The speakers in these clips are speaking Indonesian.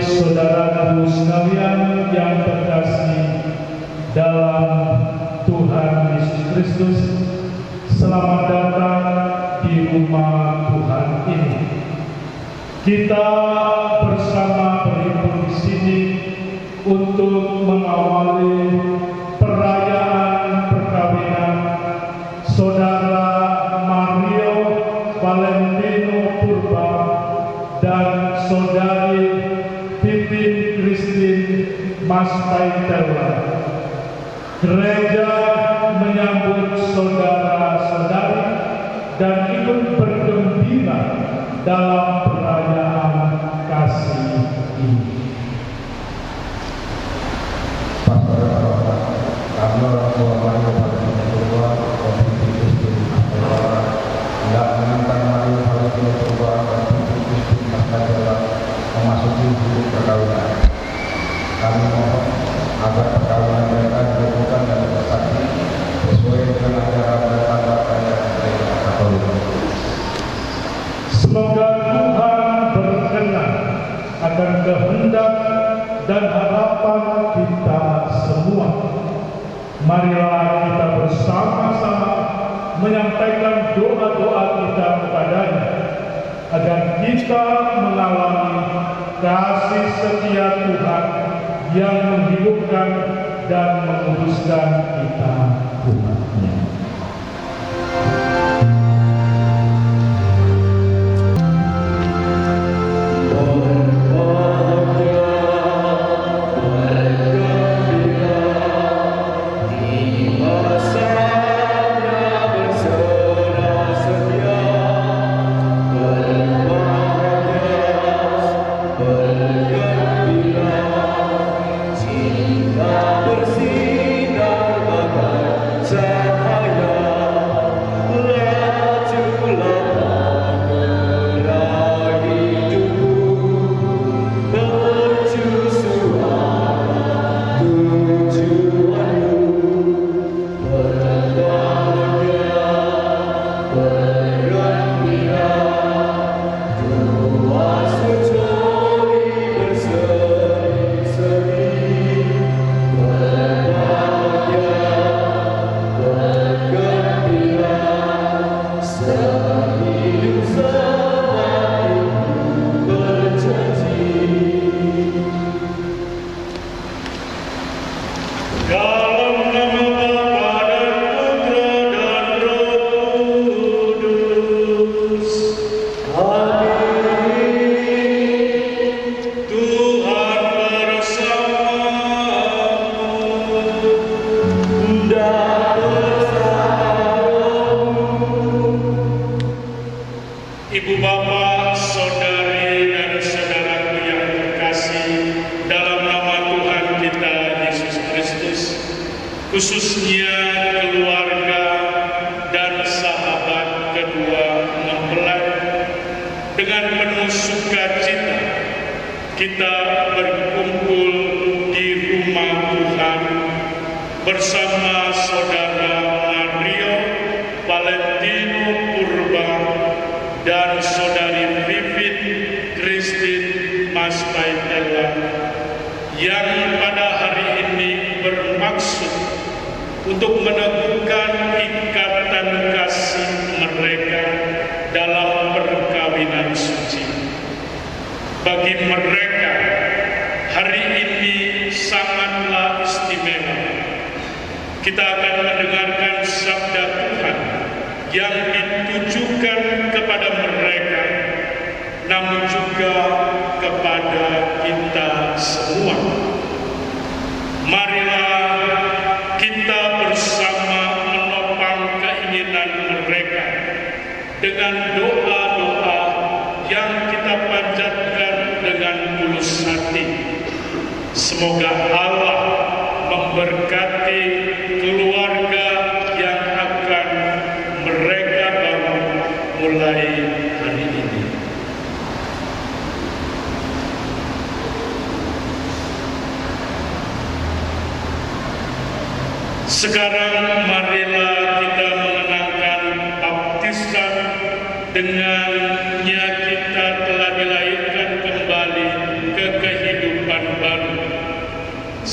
saudaraku sekalian yang terkasih dalam Tuhan Yesus Kristus, selamat datang di rumah Tuhan ini. Kita bersama berhimpun di sini untuk mengawali perayaan perkawinan saudara Mario Valentino Purba dan saudari Pipin Christine Mas Paitela. Gereja menyambut saudara-saudari dan ikut bergembira dalam perayaan kasih ini. Kami orang tua Mario Valentino Purba dan Pipin Christine Mas Paitela hendak mengantar Mario Valentino Purba dan Pipin Christine Mas Paitela memasuki hidup perkawinan. Kami mohon agar perkawinan mereka dilakukan dan bersaksi sesuai dengan ajaran dan tata cara gereja Katolik. Semoga Tuhan berkenan akan kehendak dan harapan kita semua. Marilah kita bersama-sama menyampaikan doa-doa kita kepadanya agar kita mengalami kasih setia Tuhan yang menghidupkan dan menguduskan kita umatnya. Ibu bapak, saudari dan saudaraku yang terkasih dalam nama Tuhan kita Yesus Kristus, khususnya keluarga dan sahabat kedua mempelai, dengan penuh sukacita kita berkumpul di rumah Tuhan bersama saudara Mario Valentino Purba dan saudari Pipin Christine Mas Paitela yang pada hari ini bermaksud untuk meneguhkan ikatan kasih mereka dalam perkawinan suci. Bagi mereka, hari ini sangatlah istimewa. Kita akan mendengarkan sabda Tuhan yang ditujukan kepada mereka, namun juga kepada kita semua. Marilah kita bersama menopang keinginan mereka dengan doa-doa yang kita panjatkan dengan tulus hati. Semoga Allah memberkati keluarga yang akan mereka bangun mulai hari ini. Sekarang marilah kita mengenangkan baptisan, dengannya kita telah dilahirkan kembali ke kehidupan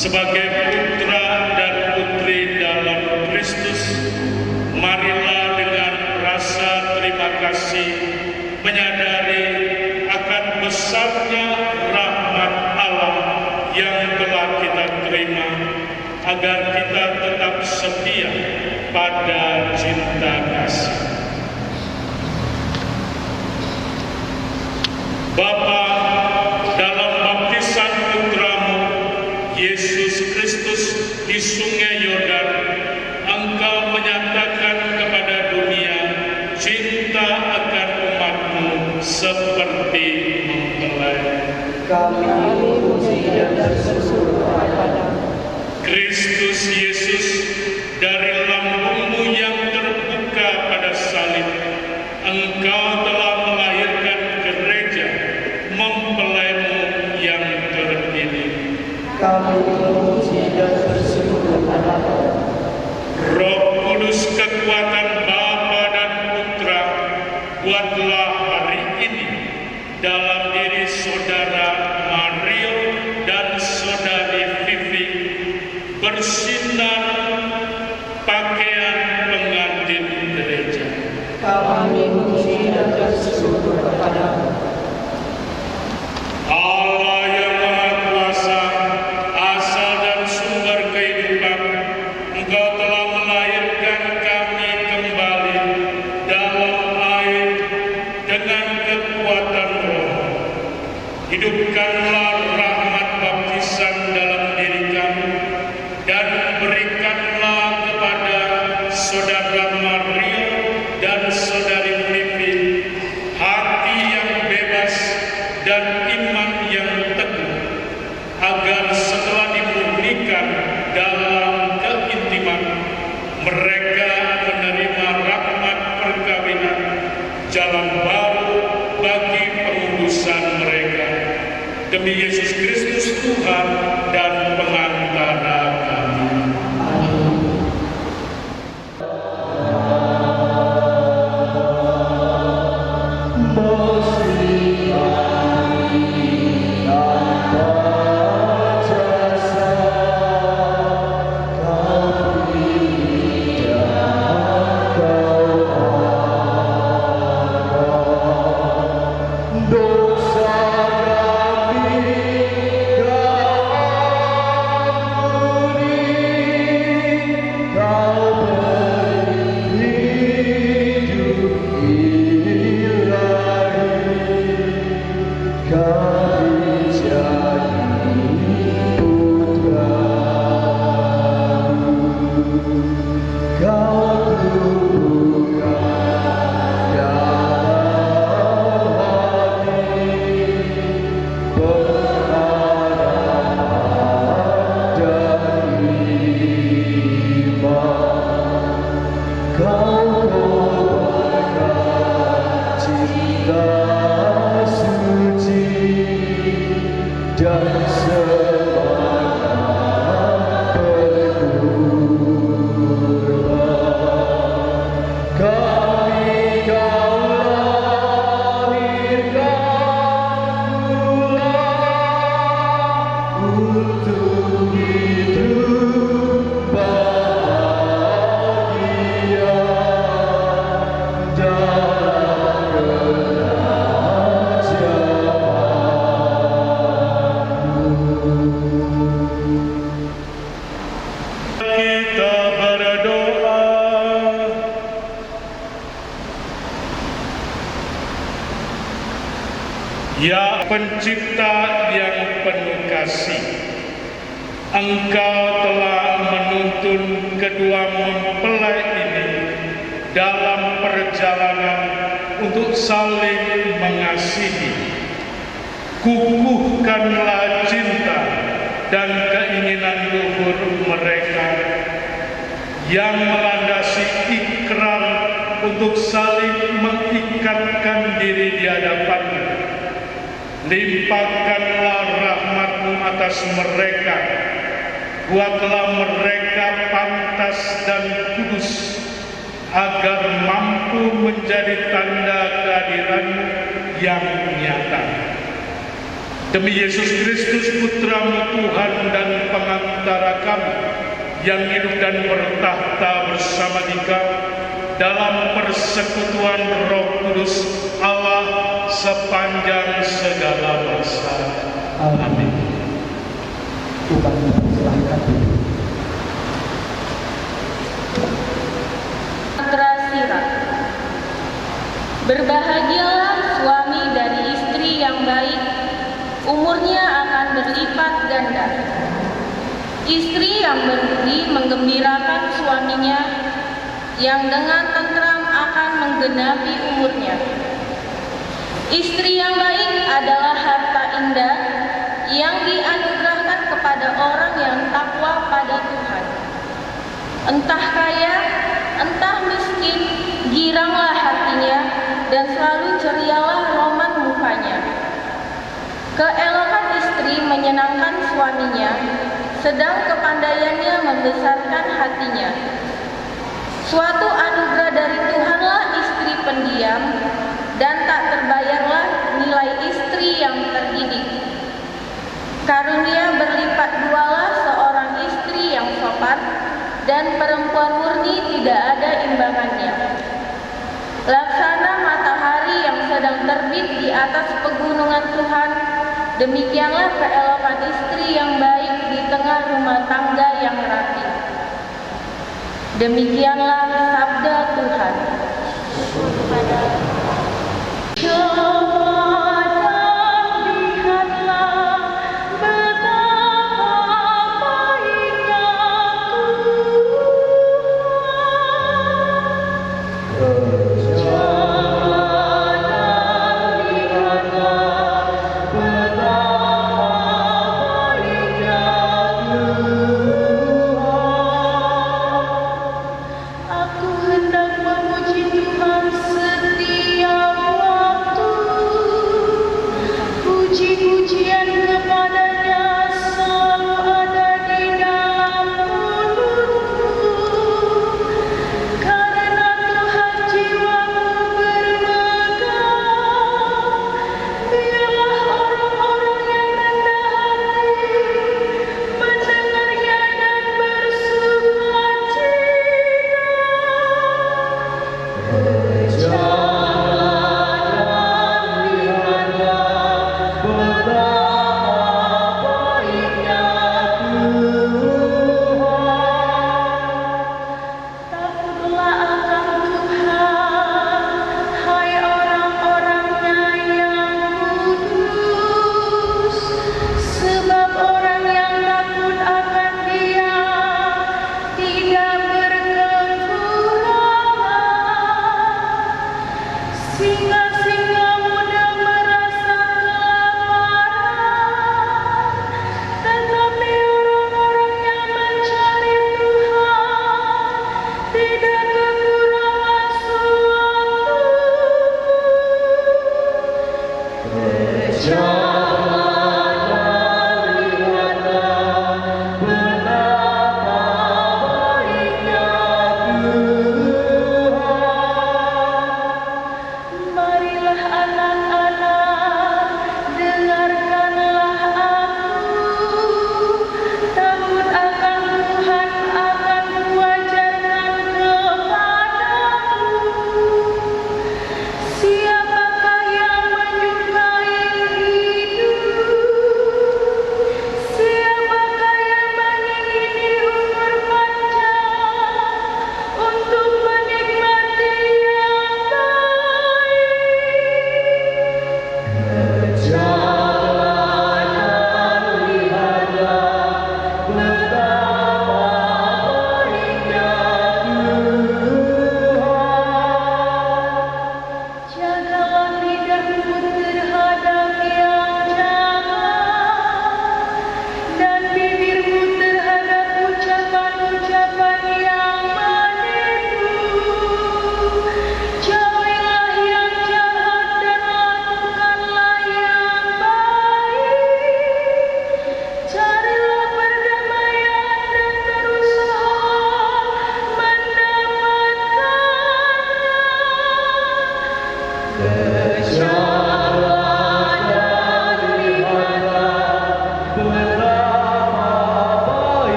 sebagai putra dan putri dalam Kristus, marilah dengan rasa terima kasih menyadari akan besarnya rahmat Allah yang telah kita terima, agar kita tetap setia pada cinta kasih. Bapa, dalam baptisan putramu Yesus Kristus di Sungai Yordan, Engkau menyatakan kepada dunia cinta akan umatmu seperti mempelai. Kami memuji dan bersyukur kepadamu. Kristus Yesus, dari lambungmu yang terbuka pada salib, Engkau telah melahirkan gereja, mempelaimu yang terpilih. Kami memuji dan bersyukur kepadamu. Roh Kudus, kekuatan Bapa dan Putra, buatlah hari ini dalam diri saudara Mario dan saudari Vivi bersinar pakaian pengantin gereja. Kami memuji dan bersyukur kepadamu. Allah yang Maha Kuasa, asal dan sumber kehidupan, Engkau telah melahirkan kami kembali dalam air dengan kekuatan Roh. Hidupkanlah rahmat baptisan dalam diri kami, dan berikanlah kepada saudara Mario dan saudari Vivi hati yang bebas dan iman yang teguh, agar setelah dimurnikan dalam keintiman, mereka menerima rahmat perkawinan, jalan baru bagi pengudusan mereka. Demi Yesus Kristus Tuhan dan pengantara kami. Kita berdoa. Ya Pencipta yang penuh kasih, Engkau telah menuntun kedua mempelai ini dalam perjalanan untuk saling mengasihi. Kukuhkanlah cinta dan keinginan luhur mereka yang melandasi ikrar untuk saling mengikatkan diri di hadapan-Mu. Limpahkanlah rahmat-Mu atas mereka, buatlah mereka pantas dan kudus, agar mampu menjadi tanda kehadiran-Mu yang nyata. Demi Yesus Kristus, Putra-Mu Tuhan dan pengantara kami, yang hidup dan bertahta bersama Dikau dalam persekutuan Roh Kudus Allah sepanjang segala masa. Amin. Tuhan silahkan. Mantra. Berbahagialah suami dari istri yang baik, umurnya akan berlipat ganda. Istri yang berbudi menggembirakan suaminya, yang dengan tentram akan menggenapi umurnya. Istri yang baik adalah harta indah yang dianugerahkan kepada orang yang takwa pada Tuhan. Entah kaya, entah miskin, giranglah hatinya dan selalu cerialah roman mukanya. Keelokan istri menyenangkan suaminya, sedang kepandaiannya membesarkan hatinya. Suatu anugerah dari Tuhanlah istri pendiam, dan tak terbayarlah nilai istri yang terdidik. Karunia berlipat dualah seorang istri yang sopan, dan perempuan murni tidak ada imbangannya. Laksana matahari yang sedang terbit di atas pegunungan Tuhan, demikianlah keelokan istri yang baik di tengah rumah tangga yang rapi. Demikianlah sabda Tuhan.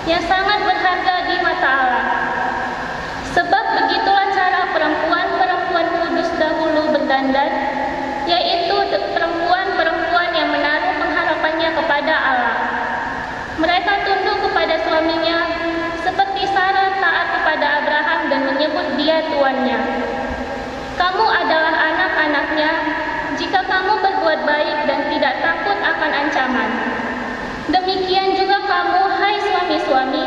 yang sangat berharga di mata Allah. Sebab begitulah cara perempuan-perempuan kudus dahulu berdandan, yaitu perempuan-perempuan yang menaruh pengharapannya kepada Allah. Mereka tunduk kepada suaminya, seperti Sarah taat kepada Abraham dan menyebut dia tuannya. Kamu adalah anak-anaknya jika kamu berbuat baik dan tidak takut akan ancaman. Demikian juga kamu, hai suami-suami,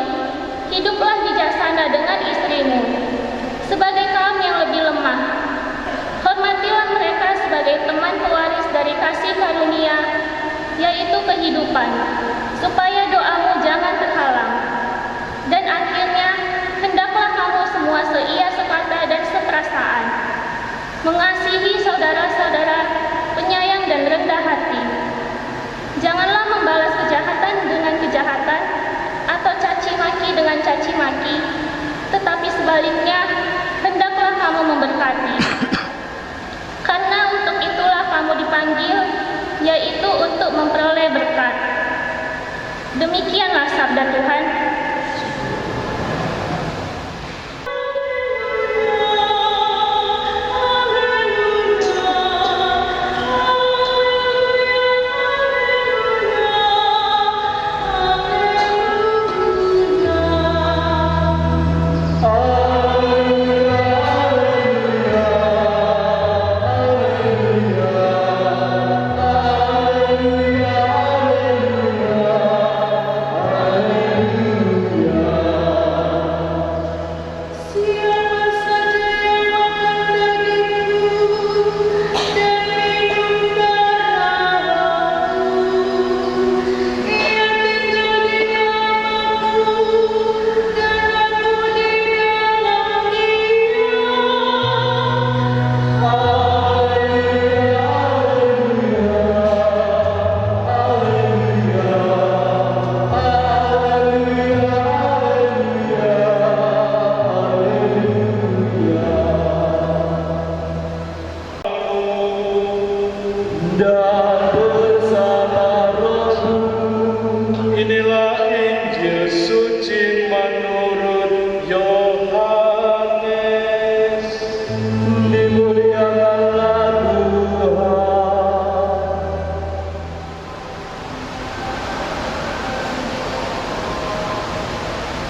hiduplah bijaksana dengan istrimu, sebagai kaum yang lebih lemah. Hormatilah mereka sebagai teman pewaris dari kasih karunia, yaitu kehidupan, supaya doamu jangan terhalang. Dan akhirnya, hendaklah kamu semua seia sekata dan seperasaan, mengasihi saudara-saudara, penyayang dan rendah hati. Janganlah membalas kejahatan dengan kejahatan, atau caci maki dengan caci maki, tetapi sebaliknya, hendaklah kamu memberkati. Karena untuk itulah kamu dipanggil, yaitu untuk memperoleh berkat. Demikianlah sabda Tuhan.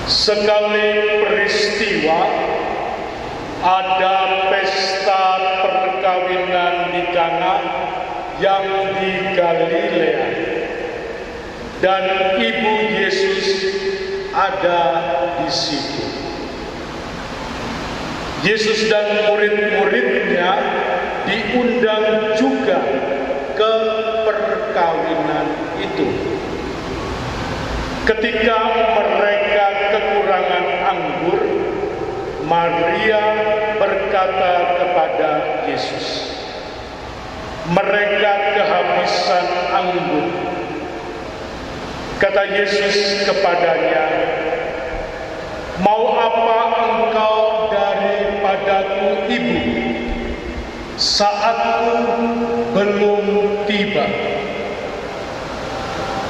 Sekali peristiwa ada pesta perkawinan di Kana yang di Galilea, dan ibu Yesus ada di situ. Yesus dan murid-muridnya diundang juga ke perkawinan itu. Ketika mereka kekurangan anggur, Maria berkata kepada Yesus, "Mereka kehabisan anggur." Kata Yesus kepadanya, "Mau apa engkau daripadaku, Ibu? Saatku belum tiba."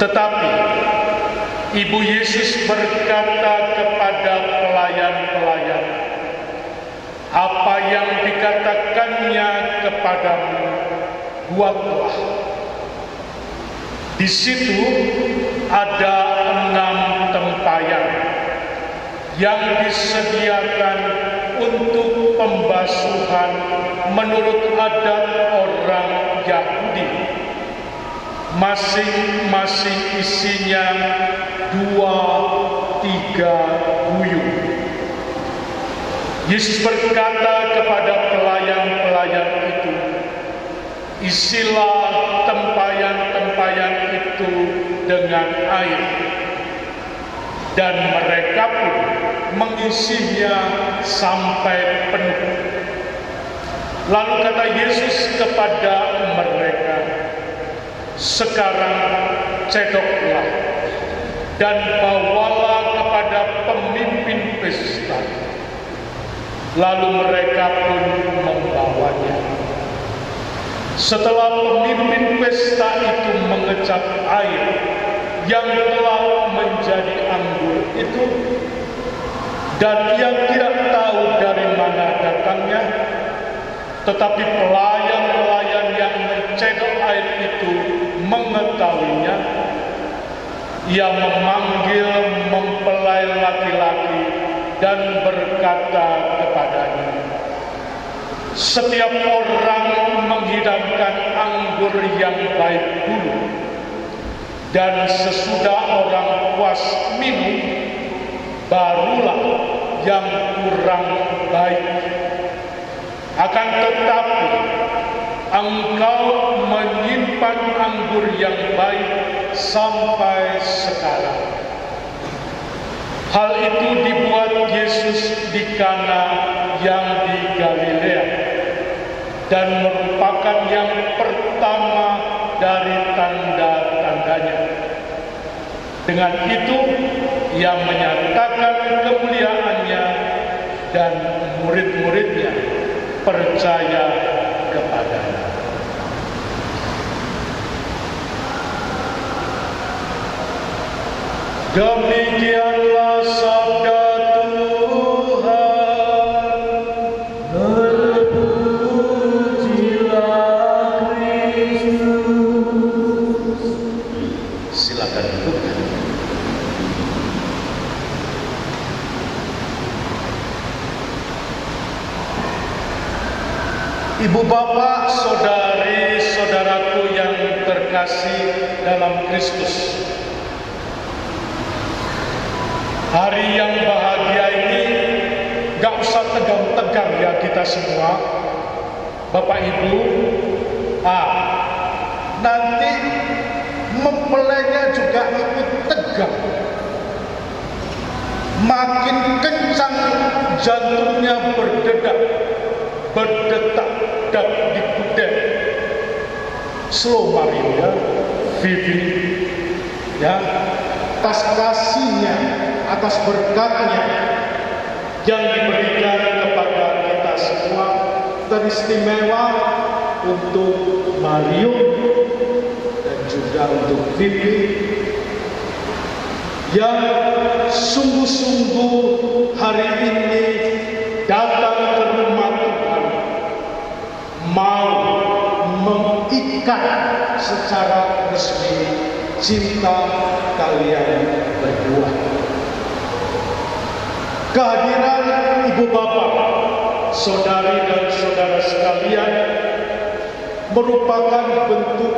Tetapi Ibu Yesus berkata kepada pelayan-pelayan, "Apa yang dikatakannya kepadamu, buatlah." Di situ ada 6 tempayan yang disediakan untuk pembasuhan menurut adat orang Yahudi. Masing-masing isinya 2-3 guyung. Yesus berkata kepada pelayan-pelayan itu, "Isilah tempayan-tempayan itu dengan air." Dan mereka pun mengisinya sampai penuh. Lalu kata Yesus kepada mereka, "Sekarang cedoklah dan bawalah kepada pemimpin pesta." Lalu mereka pun membawanya. Setelah pemimpin pesta itu mengecap air yang telah menjadi anggur itu, dan ia tidak tahu dari mana datangnya, tetapi pelayan-pelayan yang mencedok air itu mengetahuinya. Ia memanggil mempelai laki-laki dan berkata kepadanya, "Setiap orang menghidangkan anggur yang baik dulu, dan sesudah orang puas minum, barulah yang kurang baik. Akan tetapi engkau menyimpan anggur yang baik sampai sekarang." Hal itu dibuat Yesus di Kana yang di Galilea, dan merupakan yang pertama dari tanda-tandanya. Dengan itu ia menyatakan kemuliaannya, dan murid-muridnya percaya kepadanya. Demikianlah sabda Tuhan. Terpujilah Kristus. Silakan duduk. Ibu bapak, saudari-saudaraku yang terkasih dalam Kristus, hari yang bahagia ini gak usah tegang-tegang ya kita semua, Bapak Ibu. Nanti mempelainya juga ikut tegang, makin kencang jantungnya berdetak dikudek. Slow Mario ya, Vivi ya, atas kasihnya, atas berkatnya yang diberikan kepada kita semua, teristimewa untuk Mario dan juga untuk Vivi yang sungguh-sungguh hari ini datang ke rumah Tuhan, mau mengikat secara resmi cinta kalian berdua. Kehadiran ibu bapak, saudari dan saudara sekalian merupakan bentuk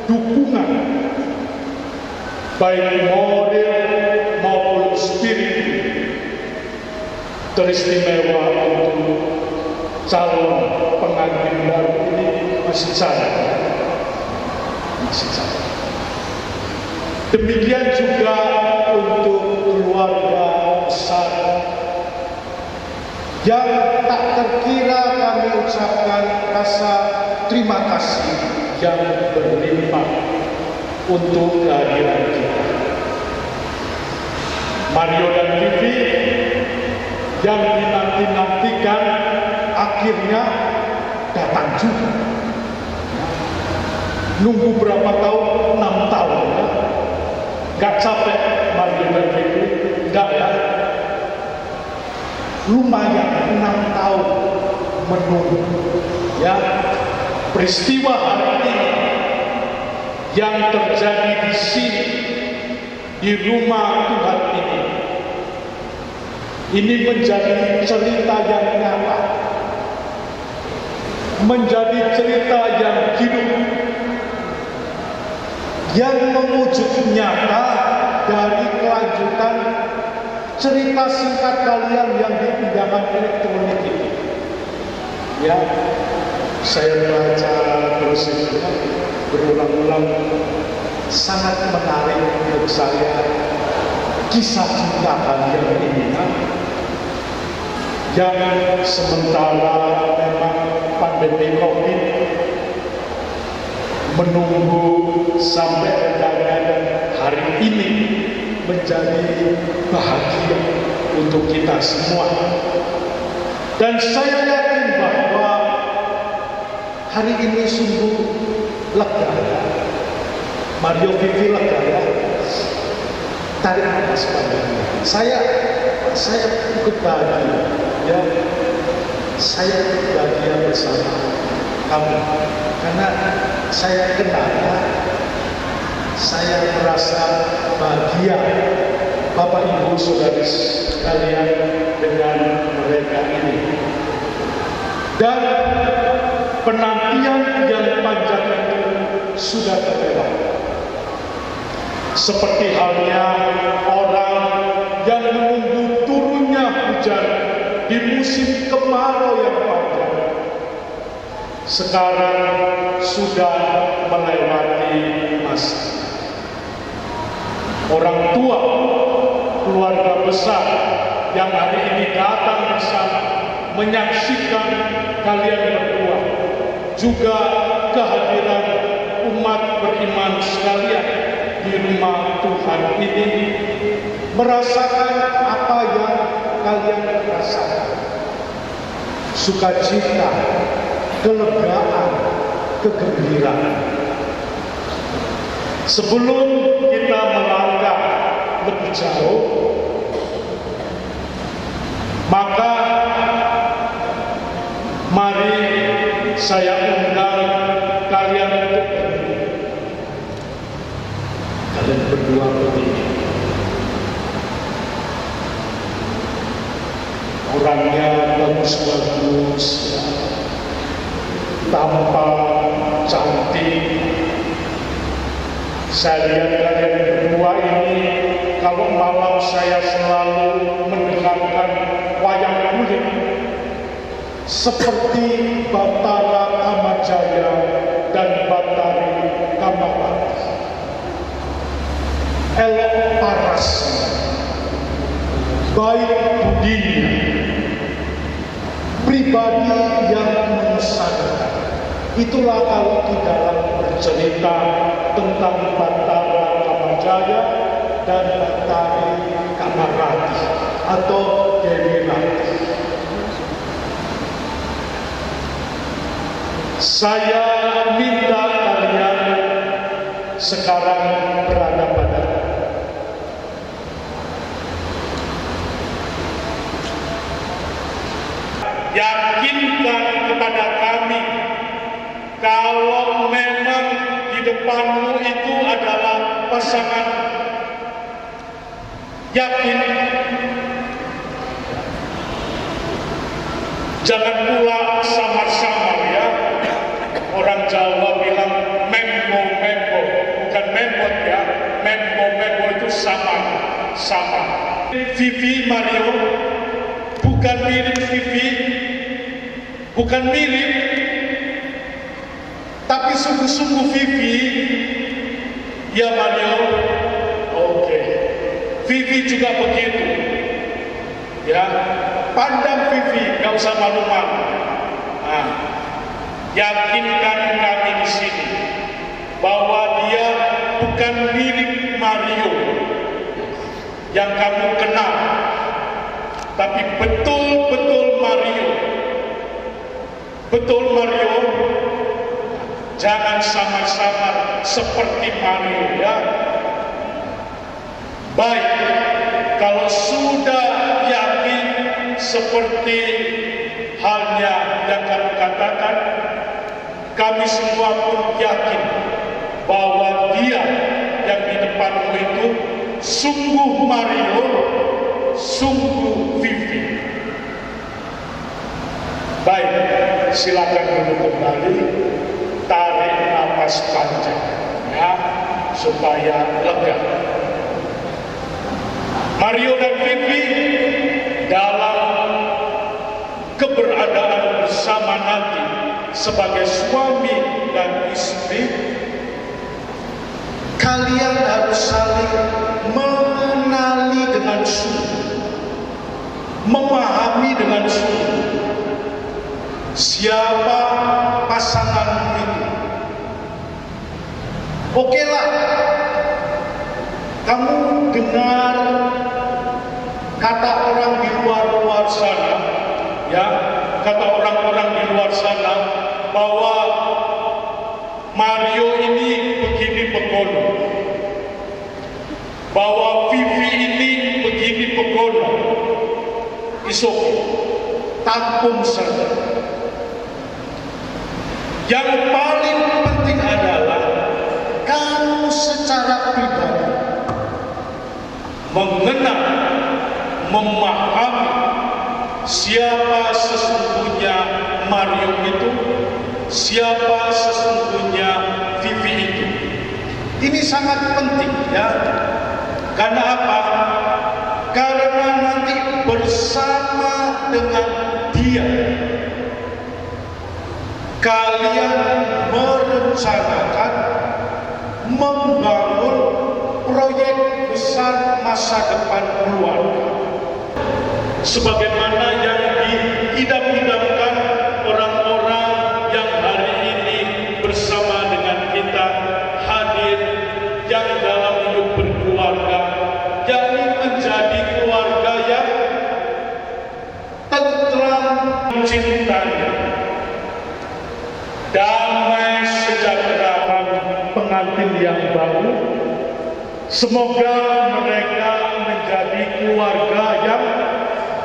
dukungan baik moral maupun spiritual teristimewa untuk calon pengantin baru ini. Masih saya. Demikian juga untuk keluarga besar yang tak terkira kami ucapkan rasa terima kasih yang berlimpah untuk kehadiran kita. Mario dan Vivi yang dinanti-nantikan akhirnya datang juga. Nunggu berapa tahun? 6 tahun ya. Gak capek Mario dan Vivi? Enggak ya. Lumayan 6 tahun menunggu ya. Peristiwa hari ini yang terjadi di sini, di rumah Tuhan ini menjadi cerita yang nyata, menjadi cerita yang hidup, yang mewujud nyata dari kelanjutan cerita singkat kalian yang di undangan elektronik ini. Ya, saya baca terus itu berulang-ulang, sangat menarik untuk saya kisah cinta kalian ini. Yang sementara memang pandemi COVID menunggu sampai dan hari ini menjadi bahagia untuk kita semua. Dan saya yakin bahwa hari ini sungguh lega. Mario Vivi lega ya. Tarik nafas panjang. Saya ikut bahagia, ya. Saya ikut bahagia bersama kamu, karena saya kenal, saya merasa bahagia, Bapak Ibu Saudara sekalian, dengan mereka ini. Dan penantian yang panjang itu sudah terlewati. Seperti halnya orang yang menunggu turunnya hujan di musim kemarau yang panjang, sekarang sudah melewati masa. Orang tua, keluarga besar yang hari ini datang bersama menyaksikan kalian berdua, juga kehadiran umat beriman sekalian di rumah Tuhan ini, merasakan apa yang kalian rasakan. Sukacita, kelegaan, kegembiraan. Sebelum kita melangkah lebih jauh, maka mari saya undang kalian untuk berdua. Kalian berdua berdiri. Orangnya bagus-bagus, ya. Tampak cantik. Saya lihat kalian berdua ini, kalau malam saya selalu mendengarkan wayang kulit, seperti Batara Kamajaya dan Batari Kamawati. Elok paras, baik budinya, pribadi yang mengesankan. Itulah kalau di dalam bercerita tentang Batara Kamajaya dan Batari Kamawati atau Dewi Rati. Saya minta kalian sekarang berada pada yakinkan kepada kami kalau memang di depanmu itu adalah pasangan. Yakin. Jangan pula samar-samar, ya. Orang Jawa bilang membo-membo, bukan membot, ya. Membo-membo itu sama. Vivi Mario bukan mirip Vivi, bukan mirip, tapi sungguh-sungguh Vivi. Ya Mario, oke. Vivi juga begitu, ya. Pandang Vivi, gak usah malu-malu. Nah, yakinkan kami di sini bahwa dia bukan mirip Mario yang kamu kenal, tapi betul-betul Mario. Betul Mario. Jangan samar-samar seperti Mario, ya. Baik, kalau sudah yakin seperti halnya yang kamu katakan, kami semua pun yakin bahwa dia yang di depanmu itu sungguh Mario, sungguh Vivi. Baik, silakan dulu kembali, tarik nafas panjang, ya, supaya lega. Mario dan Vivi dalam keberadaan bersama nanti sebagai suami dan istri, kalian harus saling mengenali dengan sungguh, memahami dengan sungguh siapa pasanganmu itu. Oke lah, kamu dengar kata orang di luar sana, ya, kata orang-orang di luar sana bahwa Mario ini begini begono. It's okay. Tampung saja. Yang paling penting adalah kamu secara pribadi mengenal, memahami siapa sesungguhnya Mario itu, siapa sesungguhnya Vivi itu. Ini sangat penting ya. Karena apa? Karena nanti bersama dengan dia kalian merencanakan membangun proyek besar masa depan keluarga. Sebagaimana yang diidam-idamkan orang-orang yang hari ini bersama dengan kita hadir yang dalam hidup berkeluarga, yakni menjadi keluarga yang tentram cintanya, damai sejahtera. Pengantin yang baru, semoga mereka menjadi keluarga yang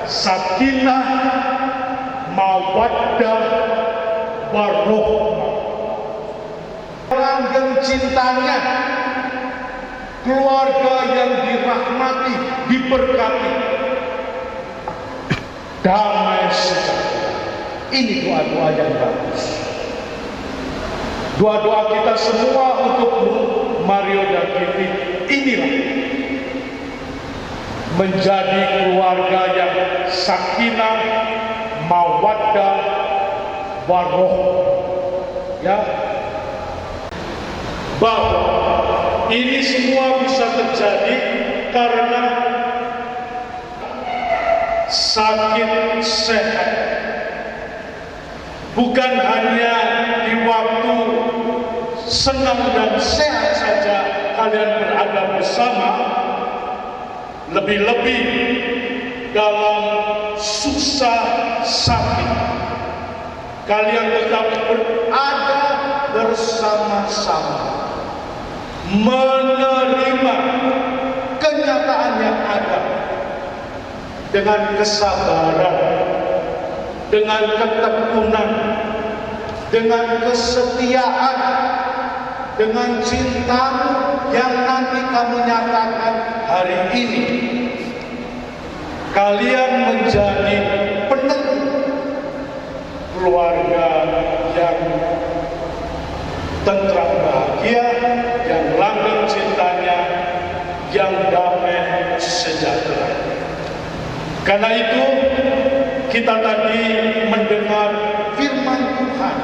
sakinah, mawaddah, warahmah. Langgeng cintanya, keluarga yang dirahmati, diberkati, damai sejahtera. Ini doa-doa yang bagus. Doa-doa kita semua untukmu, Mario dan Vivi, inilah menjadi keluarga yang sakinah, mawaddah, warahmah. Ya, bahwa ini semua bisa terjadi karena sakit sehat. Bukan hanya di waktu senang dan sehat saja kalian berada bersama, lebih-lebih dalam susah sakit kalian tetap berada bersama-sama, menerima kenyataan yang ada dengan kesabaran, dengan ketekunan, dengan kesetiaan, dengan cintamu yang nanti kamu nyatakan hari ini. Kalian menjadi penentu keluarga yang tentram bahagia, yang langgeng cintanya, yang damai sejahtera. Karena itu kita tadi mendengar firman Tuhan.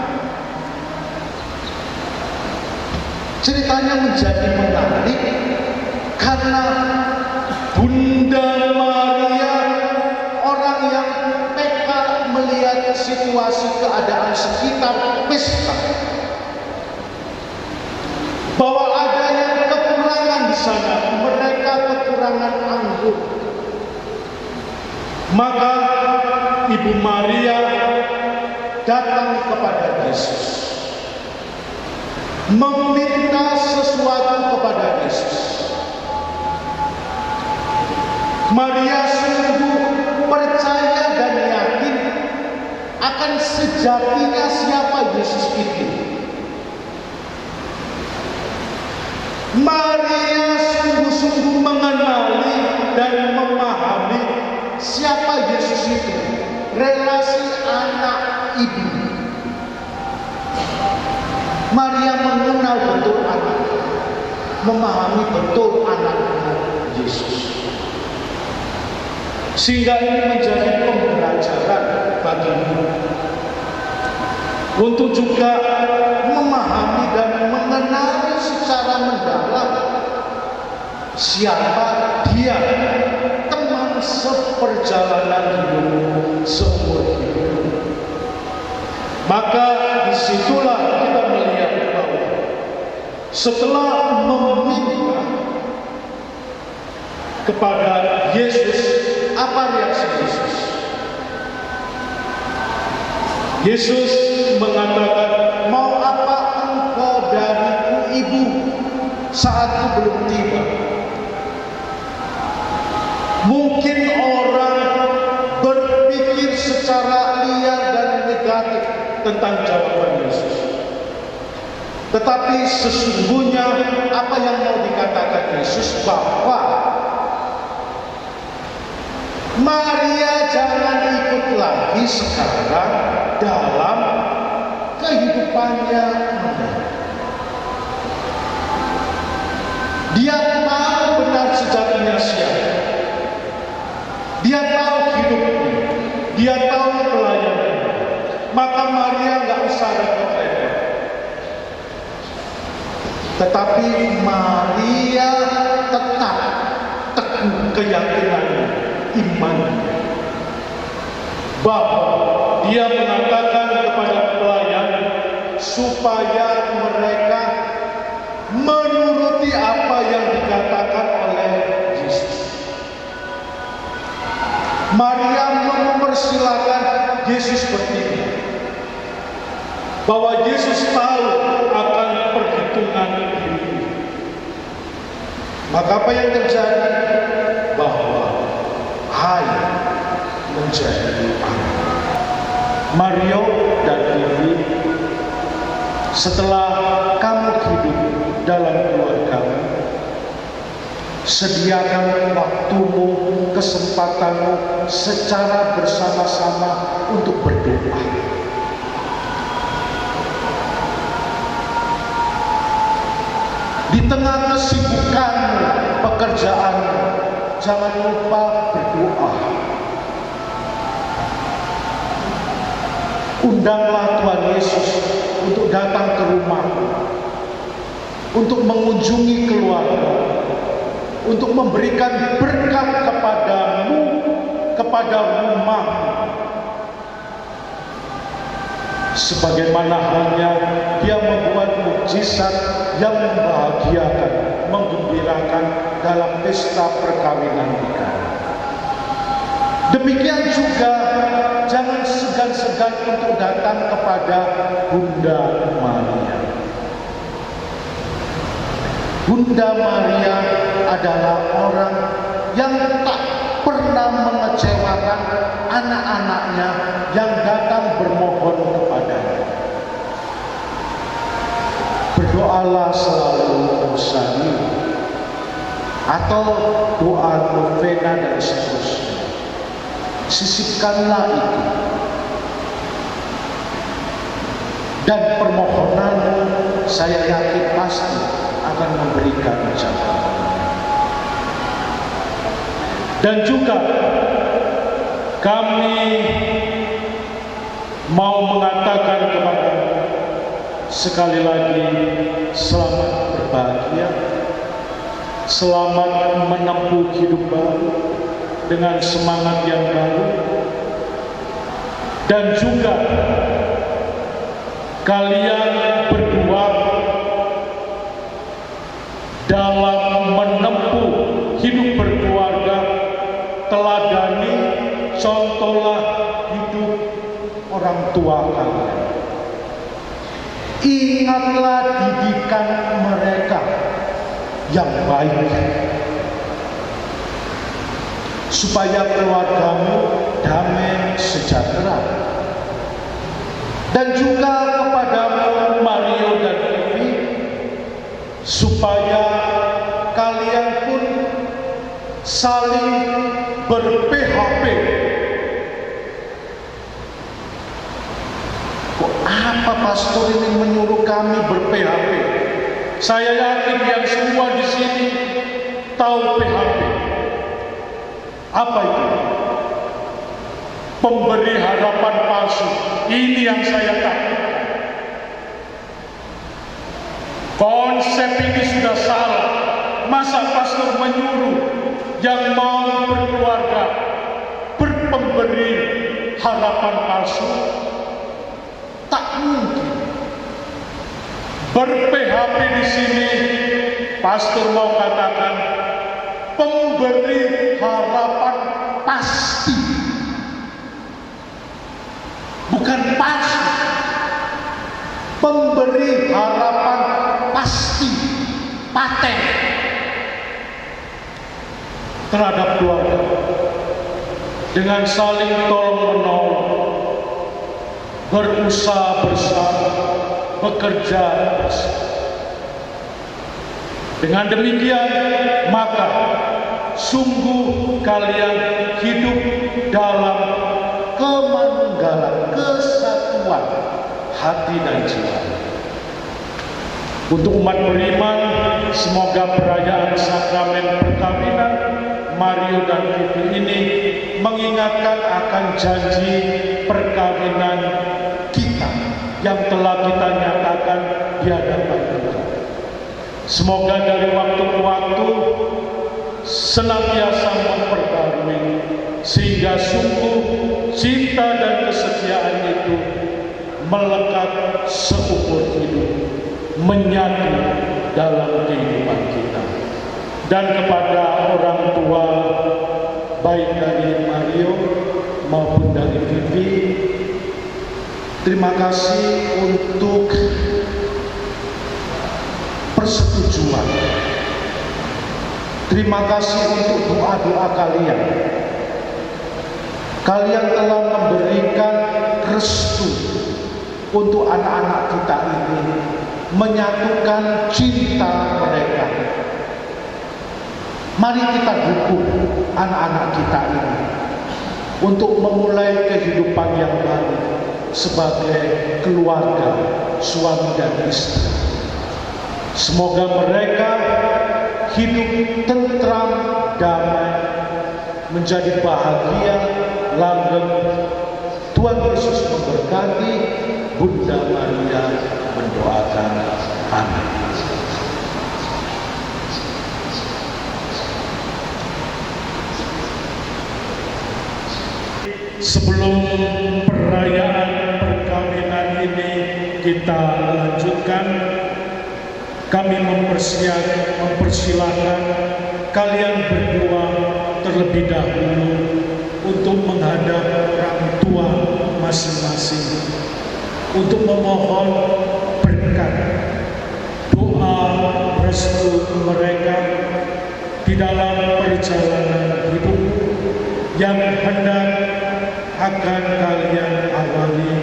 Ceritanya menjadi menarik karena Bunda Maria, orang yang peka melihat situasi keadaan sekitar pesta, bahwa adanya kekurangan di sana, mereka kekurangan anggur. Maka Ibu Maria datang kepada Yesus, meminta sesuatu kepada Yesus. Maria sungguh percaya dan yakin akan sejatinya siapa Yesus itu. Maria sungguh-sungguh mengenali dan memahami siapa Yesus itu, relasi anak ibu. Maria mengenal betul anak, memahami betul anak Yesus. Sehingga ini menjadi pembelajaran bagimu untuk juga memahami dan mengenali secara mendalam siapa dia, teman seperjalanan hidupmu seumur hidup. Maka disitulah kita melihat bahwa setelah meminta kepada Yesus, apa reaksi Yesus? Yesus mengatakan, mau apa engkau dariku ibu, saatku belum tiba. Mungkin orang tentang jawaban Yesus. Tetapi sesungguhnya apa yang mau dikatakan Yesus, bahwa Maria jangan ikut lagi sekarang dalam kehidupannya. Dia tahu benar sejatinya siapa. Dia tahu hidupnya. Dia tahu pelayanannya. Maka Maria nggak usah repot-repot. Tetapi Maria tetap teguh keyakinannya, imannya, bahwa dia mengatakan kepada pelayan supaya mereka menuruti apa yang dikatakan oleh Yesus. Maria mempersilahkan Yesus bertindak, bahwa Yesus tahu akan perhitungan hidupnya. Maka apa yang terjadi? Bahwa Hai menjadi anak. Mario dan Vivi, setelah kamu hidup dalam keluargamu, sediakan waktumu, kesempatanmu secara bersama-sama untuk berdoa. Di tengah kesibukan pekerjaan, jangan lupa berdoa. Undanglah Tuhan Yesus untuk datang ke rumahmu, untuk mengunjungi keluarga, untuk memberikan berkat kepadamu, kepada rumahmu. Sebagaimana halnya Dia membuat mukjizat yang membahagiakan, menggembirakan dalam pesta perkawinan kita. Demikian juga jangan segan-segan untuk datang kepada Bunda Maria. Bunda Maria adalah orang yang tak pernah mengecewakan anak-anaknya yang datang bermohon kepadanya. Berdoalah selalu Rosani atau doa novena dan seterusnya. Sisipkanlah itu, dan permohonanmu saya yakin pasti akan memberikan jawaban. Dan juga kami mau mengatakan kepada-Mu sekali lagi, selamat berbahagia, selamat menempuh hidup baru dengan semangat yang baru. Dan juga kalian berdua dalam menempuh hidup berkeluarga, teladani, contohlah hidup orang tua kalian. Ingatlah didikan mereka yang baik, supaya keluargamu damai sejahtera. Dan juga kepadamu Mario dan Vivi, supaya kalian pun saling ber-PHP. Kok apa pastor ini menyuruh kami ber-PHP? Saya yakin yang semua di sini tahu PHP. Apa itu? Pemberi harapan palsu. Ini yang saya takutkan. Konsep ini sudah salah. Masa pastor menyuruh yang mau berkeluarga berpemberi harapan palsu? Tak mungkin. Ber-PHP di sini, pastor mau katakan pemberi harapan pasti, bukan palsu. Pemberi harapan pasti, paten terhadap keluarga, dengan saling tolong menolong, berusaha bersama, bekerja bersama. Dengan demikian, maka sungguh kalian hidup dalam kemanunggalan, kesatuan hati dan jiwa. Untuk umat beriman, semoga perayaan sakramen perkawinan Mario dan Vivi ini mengingatkan akan janji perkawinan kita yang telah kita nyatakan di hadapan Tuhan. Semoga dari waktu ke waktu senantiasa memperbarui, sehingga sungguh cinta dan kesetiaan itu melekat seumur hidup, menyatu dalam kehidupan kita. Dan kepada orang tua, baik dari Mario maupun dari Vivi, terima kasih untuk persetujuan. Terima kasih untuk doa-doa kalian. Kalian telah memberikan restu untuk anak-anak kita ini, menyatukan cinta mereka. Mari kita dukung anak-anak kita ini untuk memulai kehidupan yang baru sebagai keluarga, suami dan istri. Semoga mereka hidup tentram, damai, menjadi bahagia, langgeng. Tuhan Yesus memberkati. Bunda Maria mendoakan. Amin. Sebelum perayaan perkawinan ini kita lanjutkan, kami mempersilahkan kalian berdua terlebih dahulu untuk menghadap orang tua masing-masing, untuk memohon berkat, doa restu mereka di dalam perjalanan hidup yang hendak akan kalian awali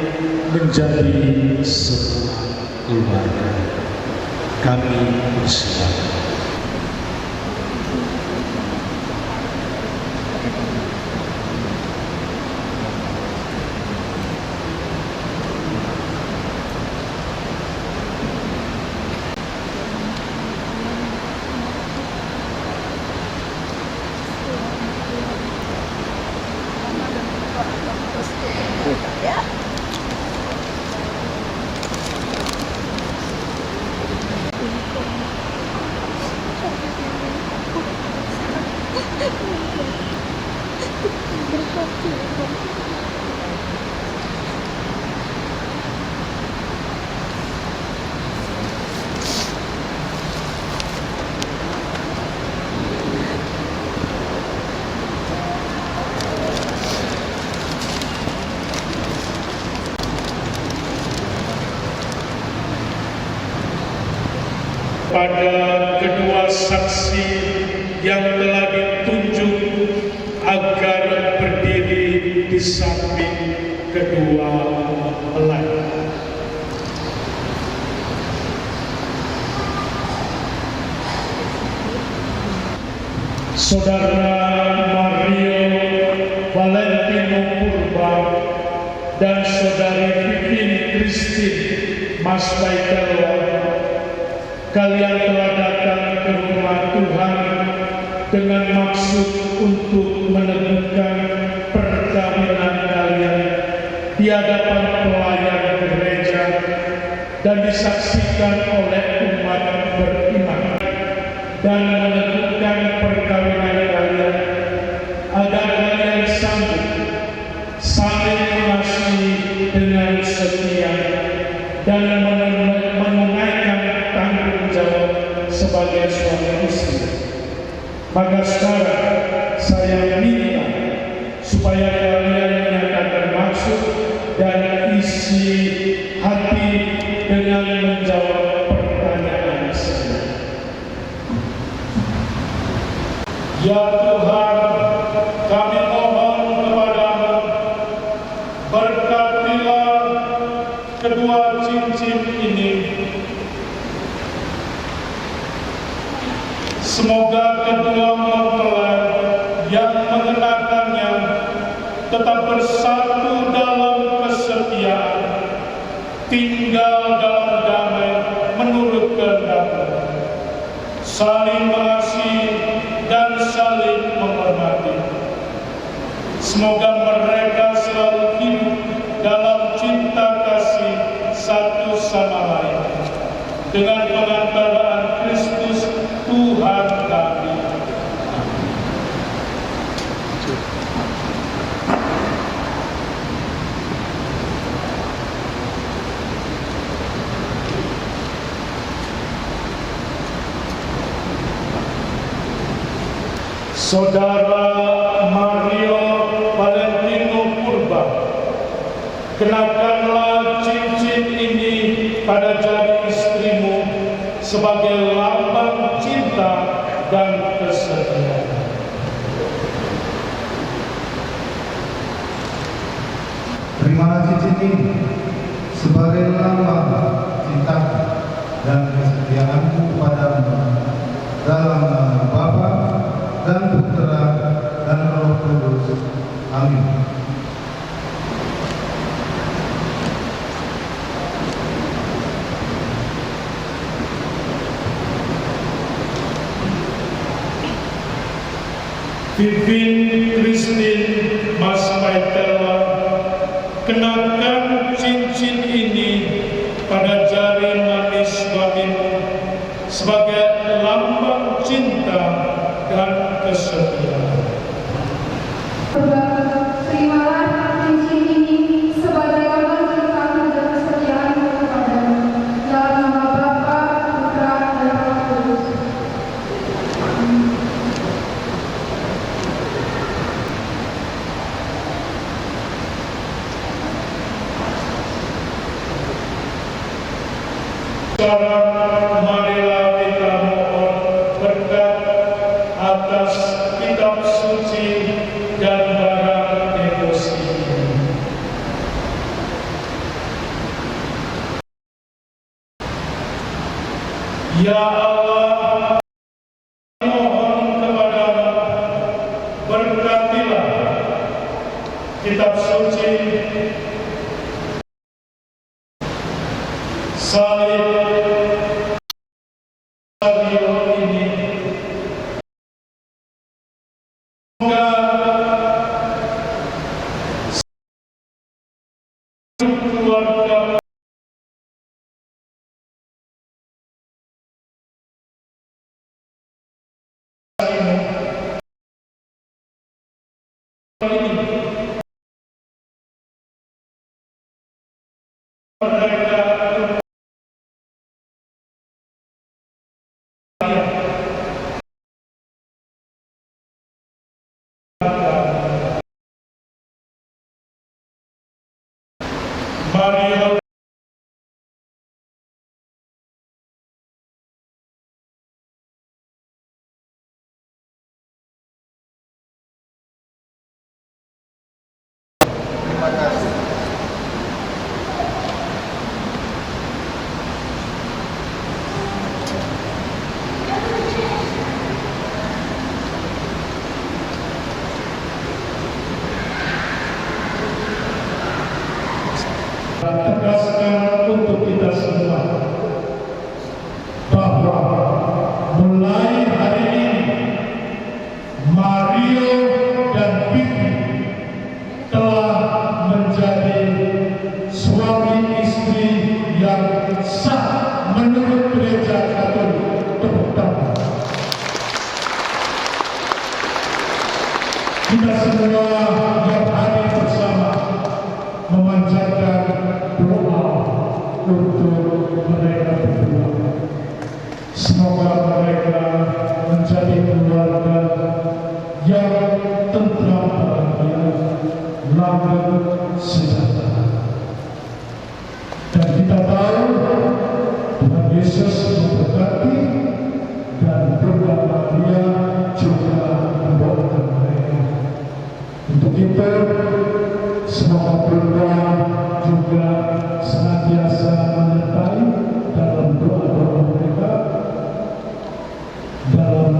menjadi sebuah keluarga. Kami bersilakan. Pada kedua saksi yang telah ditunjuk agar berdiri di samping kedua mempelai. Saudara Mario Valentino Purba dan Saudari Vivin Christine Masbaitelwa, kalian telah datang ke rumah Tuhan dengan maksud untuk meneguhkan perkawinan kalian di hadapan pelayan gereja dan disaksikan oleh umat beriman, dan meneguhkan perkawinan kalian agar kalian sanggup saling mengasihi dengan setia dan menunaikan tanggung jawab sebagai suami istri. Maka sekarang saya minta supaya kalian menyatakan maksud dan isi hati dengan menjawab pertanyaan saya. Ya Tuhan, kami mohon kepadamu, berkatilah Semoga kedua mempelai yang mengenakannya tetap bersatu dalam kesetiaan, tinggal dalam damai menurut kehendak, saling mengasihi dan saling menghormati. Semoga mereka selalu hidup dalam cinta kasih satu sama lain dengan pengantaraan Kristus Tuhan kami. Saudara Mario Valentino Purba, kenakanlah cincin ini pada jari istrimu sebagai lambang cinta dan kesetiaan. Terimalah cincin ini sebagai lambang cinta dan kesetiaanku padamu dalam nama Bapa dan Putra dan Roh Kudus. Amin. Vivin Christine Mas Paitela, kenakan cincin ini pada jari manis suamimu sebagai lambang cinta dan kesetiaan. Terimalah cincin ini sebagai lambang cintaku dan kesetiaanku kepadamu dalam nama Bapa, Putra, dan Roh Kudus. Sekarang marilah kita mohon berkat atas kitab suci dan barang devosi. Ya Allah, mohon kepadamu, berkatilah kitab suci, salib radio ini. Semoga keluarga mereka Mario Terima kasih. tegaskan untuk kita semua bahwa mulai hari ini Mario dan Vivi telah menjadi suami istri yang sah menurut Gereja Katolik. Tepuk tangan. Kita semua yang hadir bersama memanjatkan doa untuk mereka berdua. Semoga mereka menjadi keluarga yang tentram, bahagia, langgeng, sejahtera. Dan kita tahu Tuhan Yesus memberkati dan Bunda Maria juga membawakan mereka. Untuk itu, semoga Bunda juga senantiasa menyertai dalam doa-doa mereka, dalam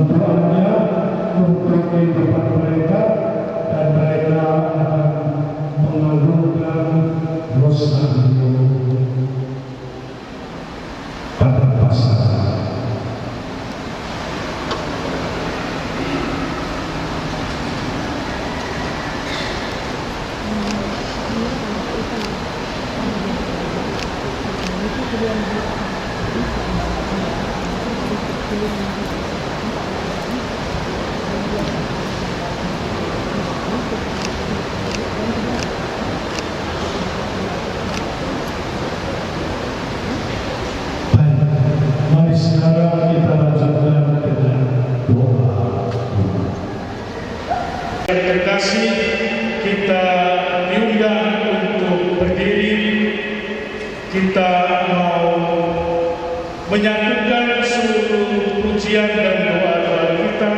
kasih, kita diundang untuk berdiri. Kita mau menyatukan seluruh pujian dan doa kita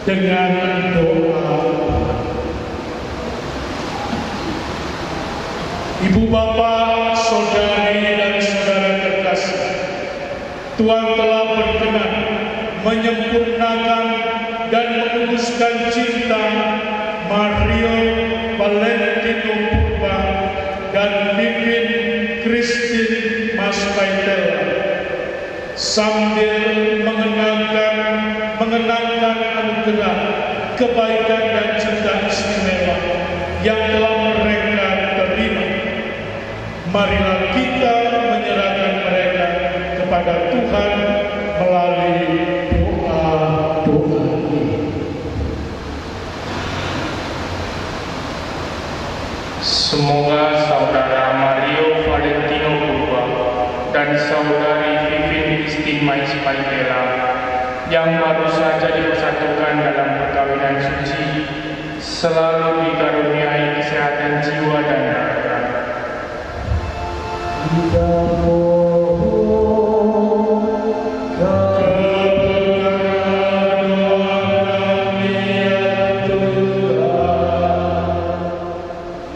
dengan doa. Ibu Bapa, saudari dan saudara terkasih, Tuhan telah berkenan menyempurnakan dan menguduskan cinta Mario Valentino Purba dan Vivin Christine Maspaitela sambil mengenangkan anugerah kebaikan dan cinta istimewa yang telah mereka terima. Marilah kita menyerahkan mereka kepada Tuhan melalui doa-doa ini. Semoga saudara Mario Valentino Purba dan saudari Vivin Christine Maspaitela yang baru saja dipersatukan dalam perkawinan suci selalu dikaruniai kesehatan jiwa dan raga.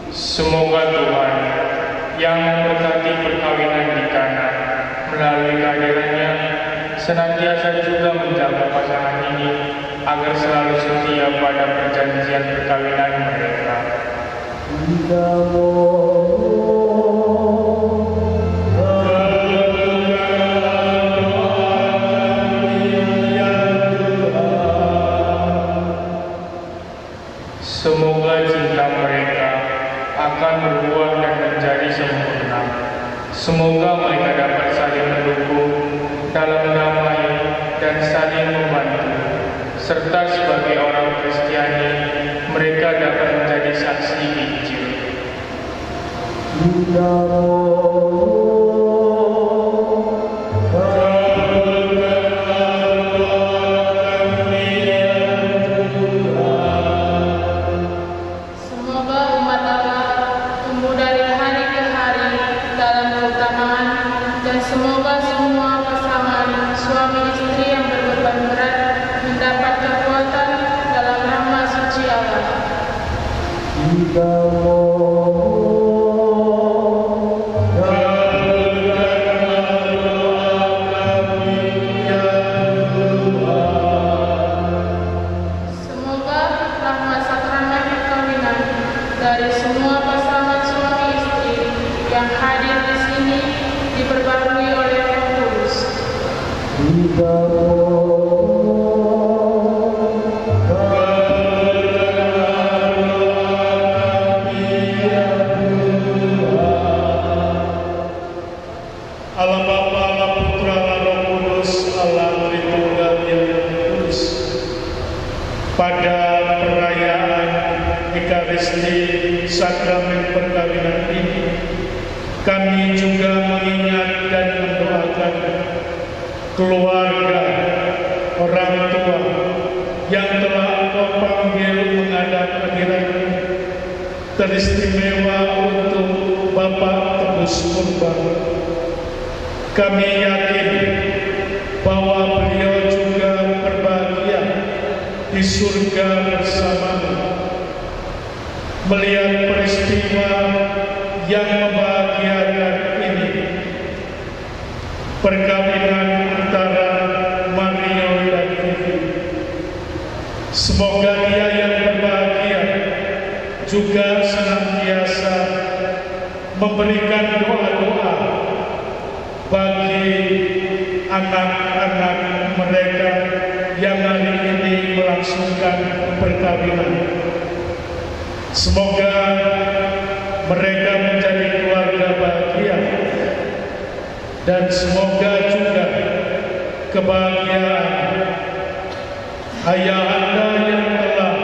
Semoga Tuhan yang memberkati perkawinan di Kana melalui kehadirannya senantiasa juga menjaga pasangan ini agar selalu setia pada perjanjian perkawinan mereka. Semoga cinta mereka akan berbuah dan menjadi sempurna. Semoga mereka dapat saling mendukung dalam damai dan saling membantu, serta sebagai orang Kristiani mereka dapat menjadi saksi Injil. Semoga umat Allah tumbuh dari hari ke hari dalam keutamaan, dan semoga semua pasangan suami istri yang berbeban berat mendapat kekuatan dalam rahmat suci Allah. Semoga rahmat sakramen perkawinan dari semua pasangan suami istri yang hadir di sini diperbarui oleh Roh Kudus. Allah Bapa, Allah Putra, Allah Roh Kudus, Allah Tritunggal yang kudus. Pada perayaan Ekaristi sakramen perkawinan ini, kami juga mengingat dan mendoakan keluarga, orang tua yang telah Engkau panggil menghadap hadirat-Mu, teristimewa untuk Bapak Tebus Purba. Kami yakin bahwa beliau juga berbahagia di surga bersama-Mu. Melihat peristiwa yang membahagiakan ini, perkawinan antara Mario dan Vivi. Semoga dia yang berbahagia juga senantiasa memberikan doa-doa bagi anak-anak mereka yang hari ini melangsungkan perkawinan. Semoga mereka menjadi keluarga bahagia, dan semoga juga kebahagiaan ayahanda yang telah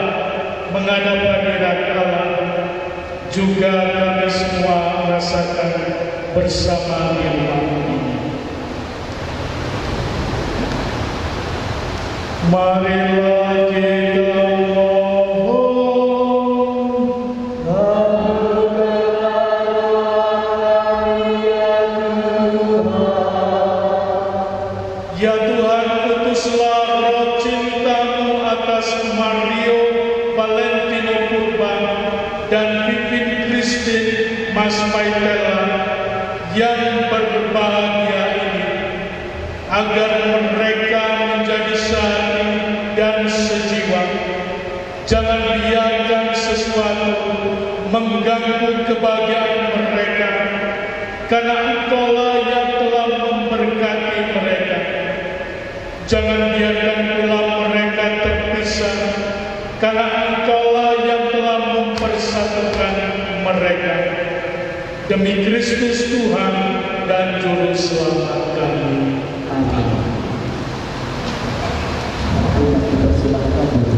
menghadap hadirat Allah juga kami semua rasakan bersama di rumah ini. Marilah kita mohon Christine Mas Paitela yang berbahagia ini, agar mereka menjadi satu dan sejiwa. Jangan biarkan sesuatu mengganggu kebahagiaan mereka, karena Engkaulah yang telah memberkati mereka. Jangan biarkan pula mereka terpisah, karena Engkaulah yang telah mempersatukan mereka. Demi Kristus Tuhan dan Juru Selamat kami. Amin. Kita silakan duduk.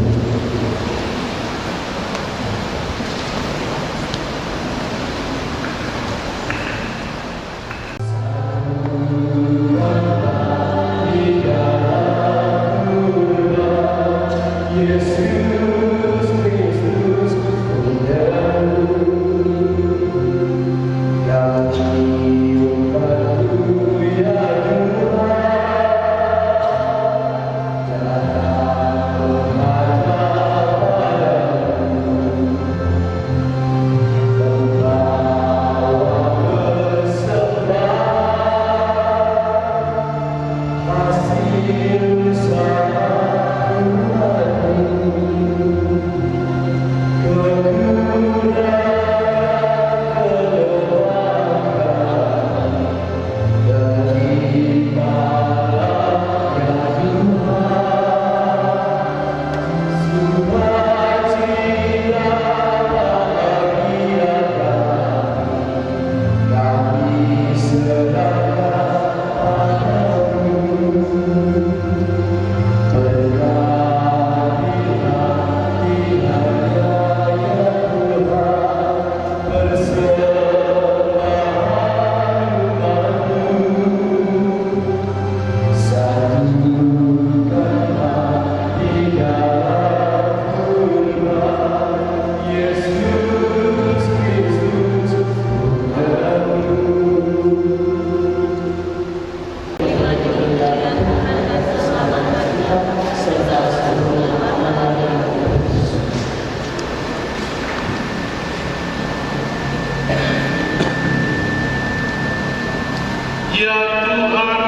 Ya Tuhan,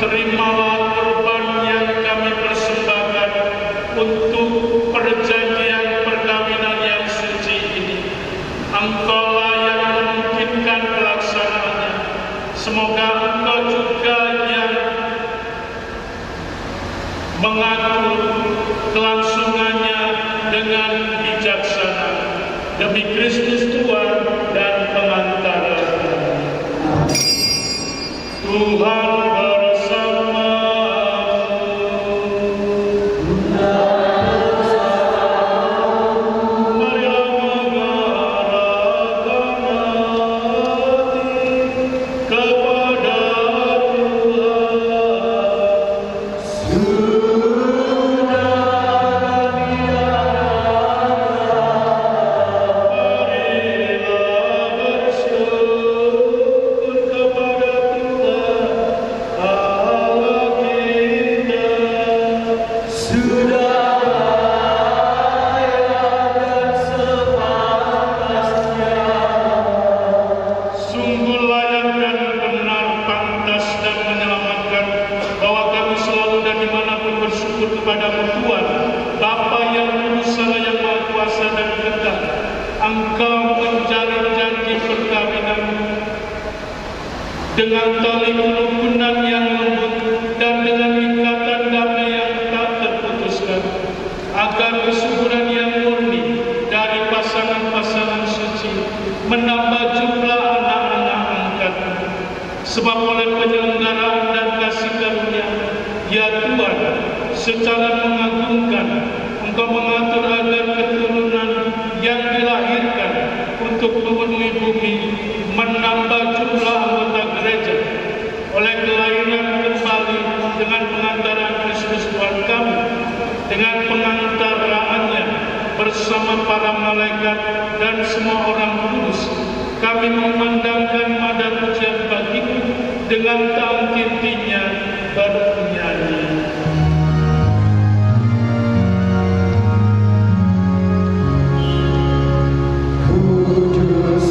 terimalah korban yang kami persembahkan untuk perjanjian perkawinan yang suci ini. Engkaulah yang memungkinkan pelaksanaannya. Semoga Engkau juga yang mengatur kelangsungannya dengan bijaksana. Demi Kristus Tuhan dan pengantara kami. Tuhan bersama. Marilah mengarahkan hati kepada Tuhan. Engkau menjalin janji perkawinan dengan tali kerukunan yang lembut dan dengan ikatan damai yang tak terputuskan, agar kesuburan yang murni dari pasangan-pasangan suci menambah jumlah anak-anak angkatmu. Sebab oleh penyelenggaraan dan kasih karunia, ya Tuhan, secara mengagumkan Engkau mengatur agar keturunan yang dilahirkan untuk memenuhi bumi menambah jumlah anggota gereja oleh kelahiran kembali dengan pengantaran Kristus Tuhan kami, dengan pengantaraannya bersama para malaikat dan semua orang kudus. Kami memandangkan mada pujian bagimu dengan taang-tintinya bernyanyi. Kudus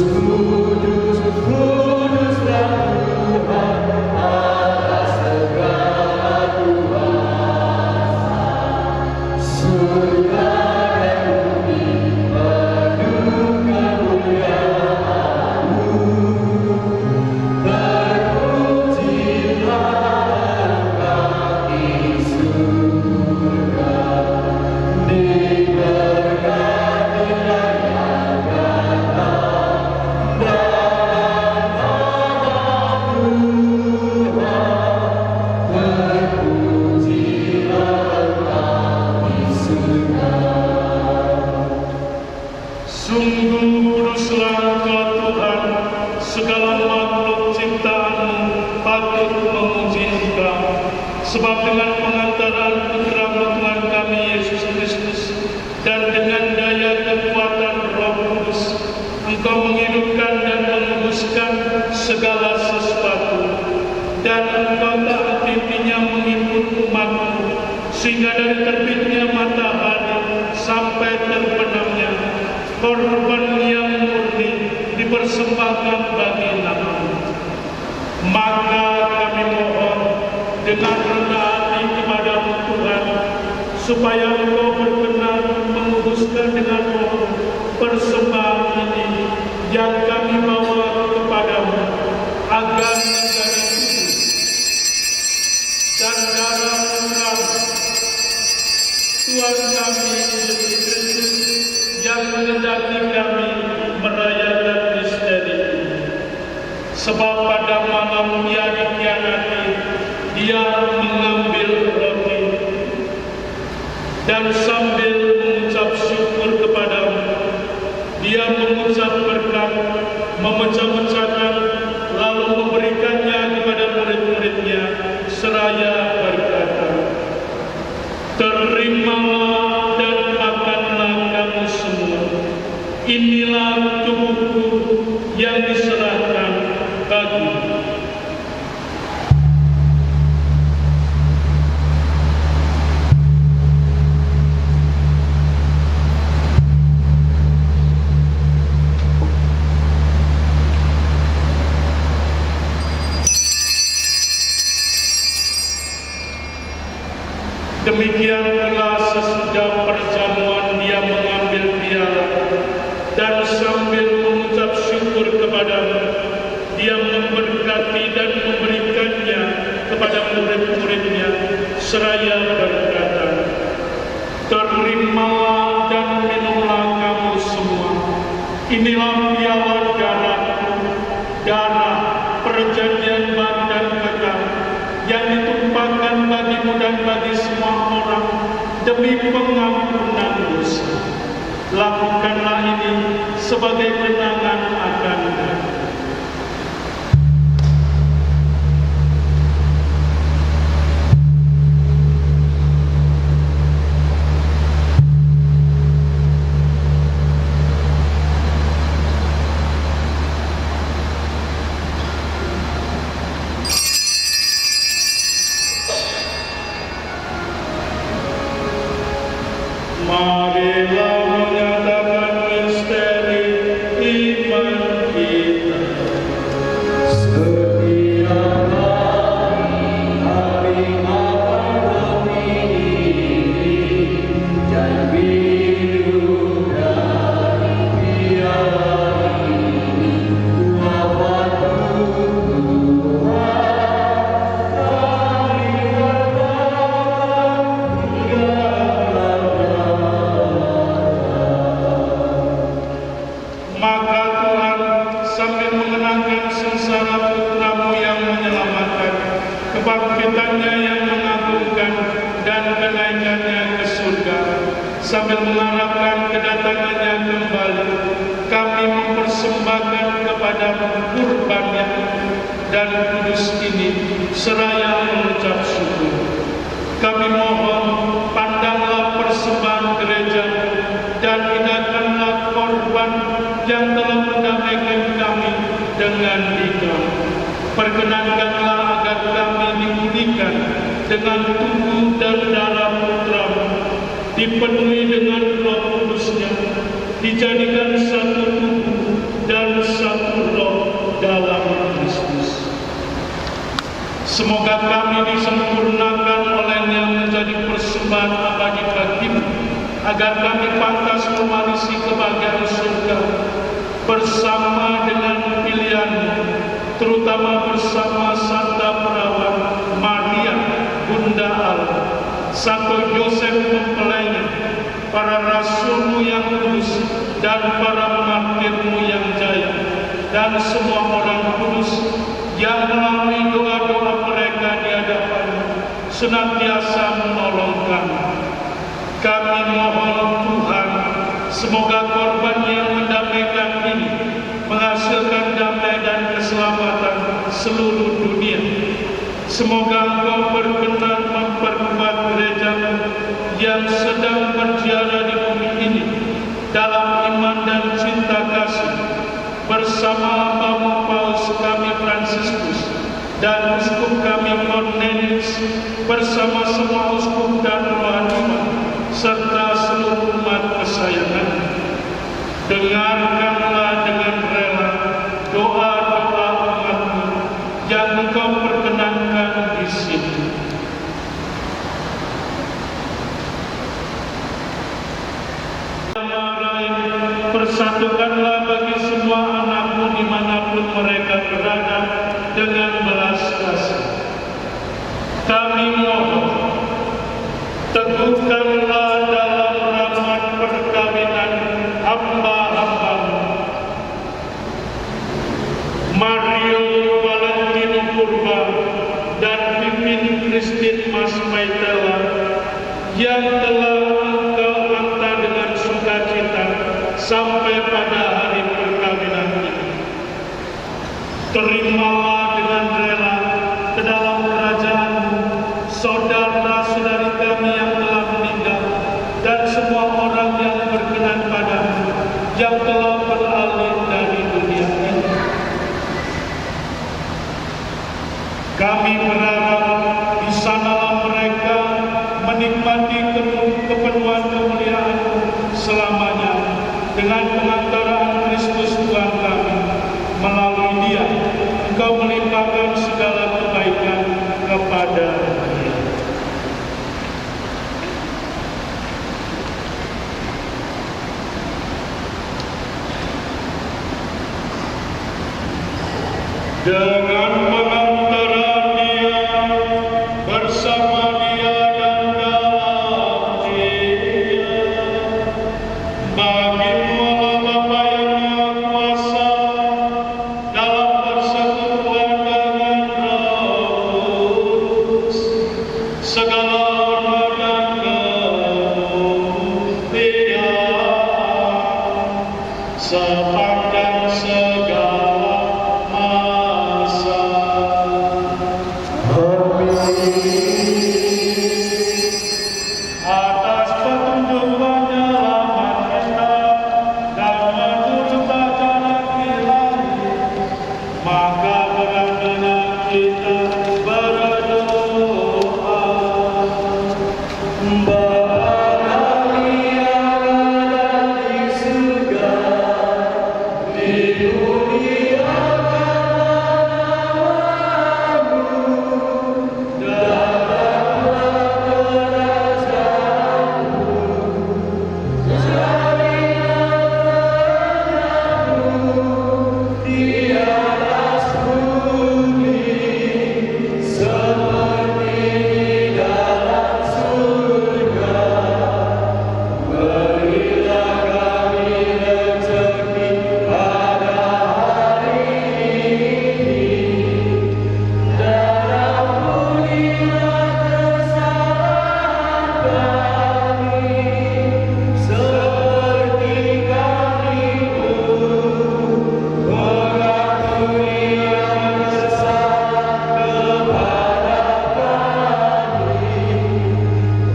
Sebab dengan pengantaran putra-Mu Tuhan kami Yesus Kristus dan dengan daya kekuatan Roh Kudus, Engkau menghidupkan dan menguduskan segala sesuatu, dan Engkau tak henti-hentinya menghimpun umat-Mu, sehingga dari terbitnya matahari sampai terbenamnya korban yang murni dipersembahkan bagi nama-Mu. Maka kami mohon dengan rendah hati kepada-Mu Tuhan, supaya Engkau berkenan menguduskan dengan roh persembahan ini yang kami bawa kepada-Mu, agar menjadi tubuh dan darah putra-Mu, Tuhan kami Yesus Kristus, yang mengendaki kami merayakan misteri ini. Sebab pada malam Ia dikhianati, Dia mengambil roti dan sambil mengucap syukur kepada-Mu, Dia mengucap berkat, memecah-mecahkan, lalu memberikannya kepada murid-muridnya, seraya berkata, "Terimalah dan makanlah kamu semua. Inilah tubuhku yang diserahkan bagimu." Demikian pula sesudah perjamuan Dia mengambil piala dan sambil mengucap syukur kepada-Mu, Dia memberkati dan memberikannya kepada murid-muridnya, seraya berkata, "Terimalah dan minumlah kamu semua. Inilah piala darah-Ku, darah perjanjian baru dan kekal, yang ditumpahkan bagimu dan bagi semua orang demi pengampunan dosa. Lakukanlah ini sebagai kenangan akanku." Marilah menyatakan misteri iman kita. Setiap hari makan roti ini dan minum dari piala ini, wafat Tuhan kami berdoa hingga Maka Tuhan sambil mengenangkan sengsara putra-Mu yang menyelamatkan, kebangkitannya yang mengagumkan, dan kenaikannya ke surga, sambil mengharapkan kedatangannya kembali, kami mempersembahkan kepada-Mu kurban yang dan kudus ini, seraya mengucap syukur. Kami mohon, pandanglah persembahan gereja dan ingatkanlah korban yang telah mendamaikan kami dengan Dikau. Perkenankanlah agar kami dipulihkan dengan tubuh dan darah putra-Mu, dipenuhi dengan Roh Kudus-Nya, dijadikan satu tubuh dan satu roh dalam Kristus. Semoga kami disempurnakan olehnya menjadi persembahan abadi bagi-Mu, agar kami pantas mewarisi kebahagiaan surga bersama dengan pilihan-Mu, terutama bersama Santa Perawat Maria Bunda Allah, Santo Yosef mempelainya, para rasul-Mu yang kudus, dan para martir-Mu yang jaya, dan semua orang kudus yang melalui doa-doa mereka di hadapan-Mu senantiasa menolong kami. Kami mohon Tuhan, semoga korban yang mendamaikan ini menghasilkan damai dan keselamatan seluruh dunia. Semoga Engkau berkenan yang sedang berziarah di bumi ini dalam iman dan cinta kasih bersama Bapak Paus kami Fransiskus dan Uskup kami Cornelius bersama semua uskup dan rohaniwan serta seluruh umat kesayangan. Dengarkanlah dengan rela doa-doa umatmu yang Engkau perkenankan di sini. Persatukanlah bagi semua anakmu dimanapun mereka berada dengan belas kasih. Kami mohon, teguhkanlah dalam rahmat perkawinan hamba-hambamu Mario Valentino Purba dan Pipin Christine Mas Maitela yang telah Engkau hantar dengan sukacita sampai pada hari perkawinan ini. Terimalah dengan rela ke dalam kerajaan-Mu saudara-saudari kami yang telah meninggal dan semua orang yang berkenan padamu yang telah beralih dari dunia ini. Kami berharap di sanalah mereka menikmati kepenuhan kemuliaan-Mu selamanya dengan pengantaraan Kristus Tuhan kami. Melalui Dia Engkau melimpahkan segala kebaikan kepada Dia. Dengan pengantaran Dia, bersama Dia dan dalam Dia, bagi Allah Bapa yang Maha Kuasa, dalam persekutuan dengan Roh Kudus, segala hormat dan kemuliaan sepanjang segala masa. Atas petunjuk penyelamat kita dan menurut jalan ilahi, maka berandalah kita berdoa. Bapa kami yang ada di surga, dimuliakanlah namamu, datanglah kerajaanmu, jadilah kehendakmu di atas bumi seperti di dalam surga. Berilah kami rezeki pada hari ini, dan ampunilah kesalahan kami, seperti kami pun mengampuni yang bersalah kepada kami,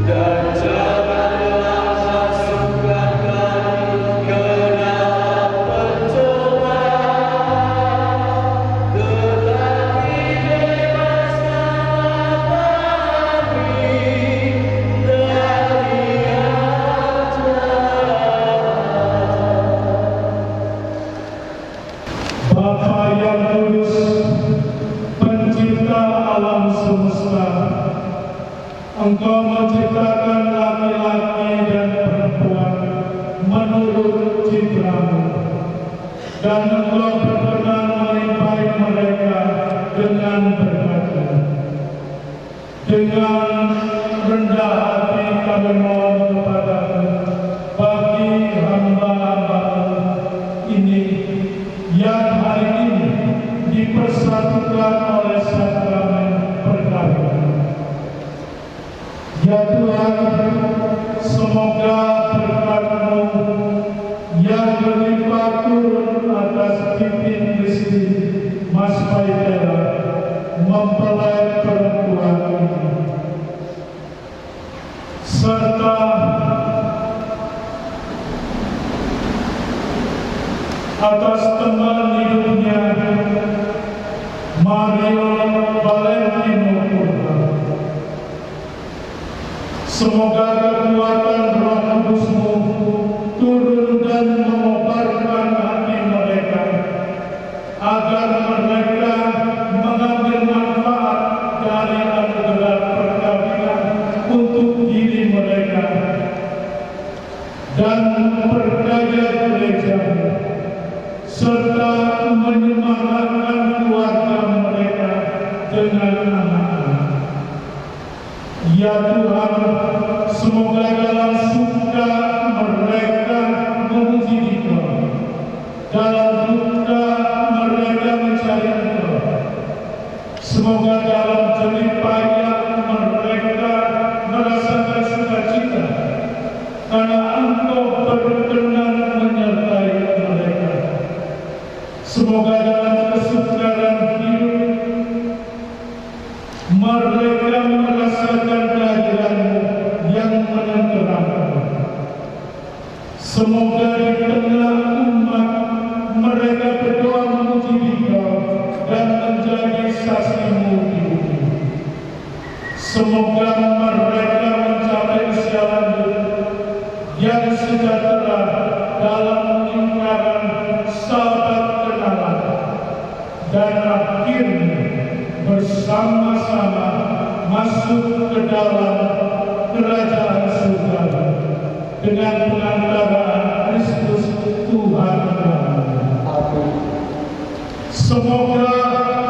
dan janganlah masukkan kami ke dalam pencobaan, tetapi bebaskanlah kami dari yang jahat. Bapa yang kudus, pencipta alam semesta, Engkau menciptakan laki-laki dan perempuan menurut citra-Mu, dan Engkau berkenan melimpahi mereka dengan berkat-Mu. Dengan rendah hati kami mohon kepadamu bagi hamba-hamba-Mu ini yang hari ini dipersatukan oleh sakramen perkawinan. Ya Tuhan, semoga berkat-Mu yang berlimpah turun atas Pipin Christine Mas Maitela mempelai perempuan ini, serta serta atas teman hidupnya Mario Valentino Purba. Semoga kekuatan Roh Kudus-Mu turun dan mengobarkan hati mereka, agar mereka mengambil manfaat dari anugerah perkawinan untuk diri mereka dan memperkaya gereja, serta menyemangatkan keluarga mereka dengan anak-anak. Ya Tuhan, semoga dalam suka mereka memuji Dikau, dalam duka mereka mencari Engkau. Semoga dalam jerih payah mereka merasakan sukacita, karena Engkau berkenan menyertai mereka. Semoga dalam kesukaran hidup mereka merasakan kehadiran-Mu yang menenteramkan. Semoga di tengah umat mereka berdoa memuji Dikau dan menjadi saksi-Mu di bumi. Semoga mereka mencapai usia lanjut yang sejahtera dalam lingkaran sahabat kenalan, dan akhirnya bersama-sama masuk ke dalam kerajaan surga dengan pengantaraan Kristus Tuhan kami. Amin. Semoga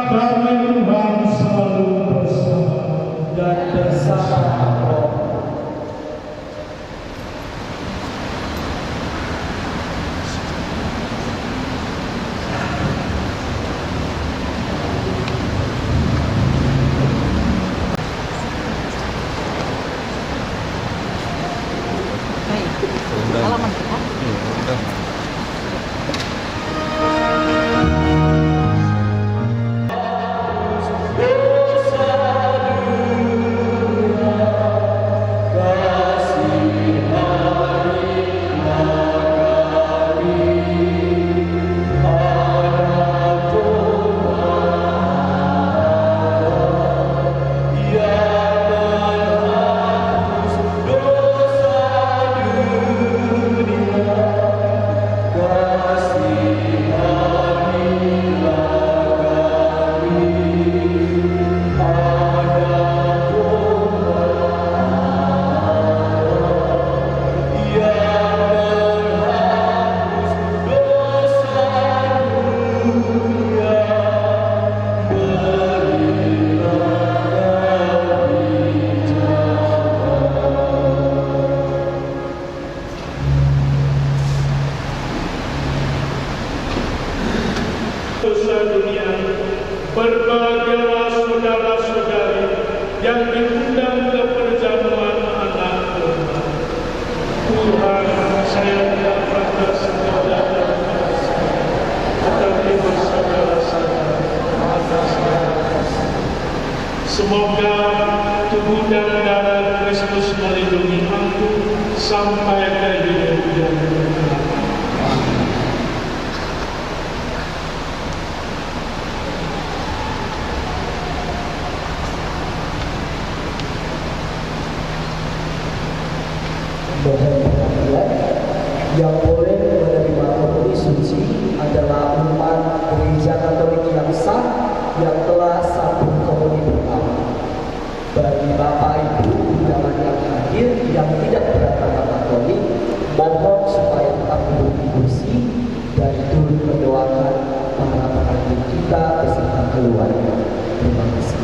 damai Tuhan selalu bersama Dan bersama Roh. dosa dunia. Berbahagialah saudara-saudari yang diundang ke perjamuan anak Tuhan. Tuhan, saya tidak pantas engkau datang ke sini, tetapi bersaudara saja atas nama kasih. Semoga tubuh dan darah Kristus melindungi aku sampai ke hidup yang kekal. Mohon perhatian, yang boleh menerima komuni suci adalah umat Gereja Katolik yang sah yang telah sambung komuni pertama. Bagi Bapak Ibu undangan yang hadir yang tidak beragama Katolik, mohon supaya tetap duduk di kursi dan turut mendoakan para pengantin kita beserta keluarga. Terima kasih.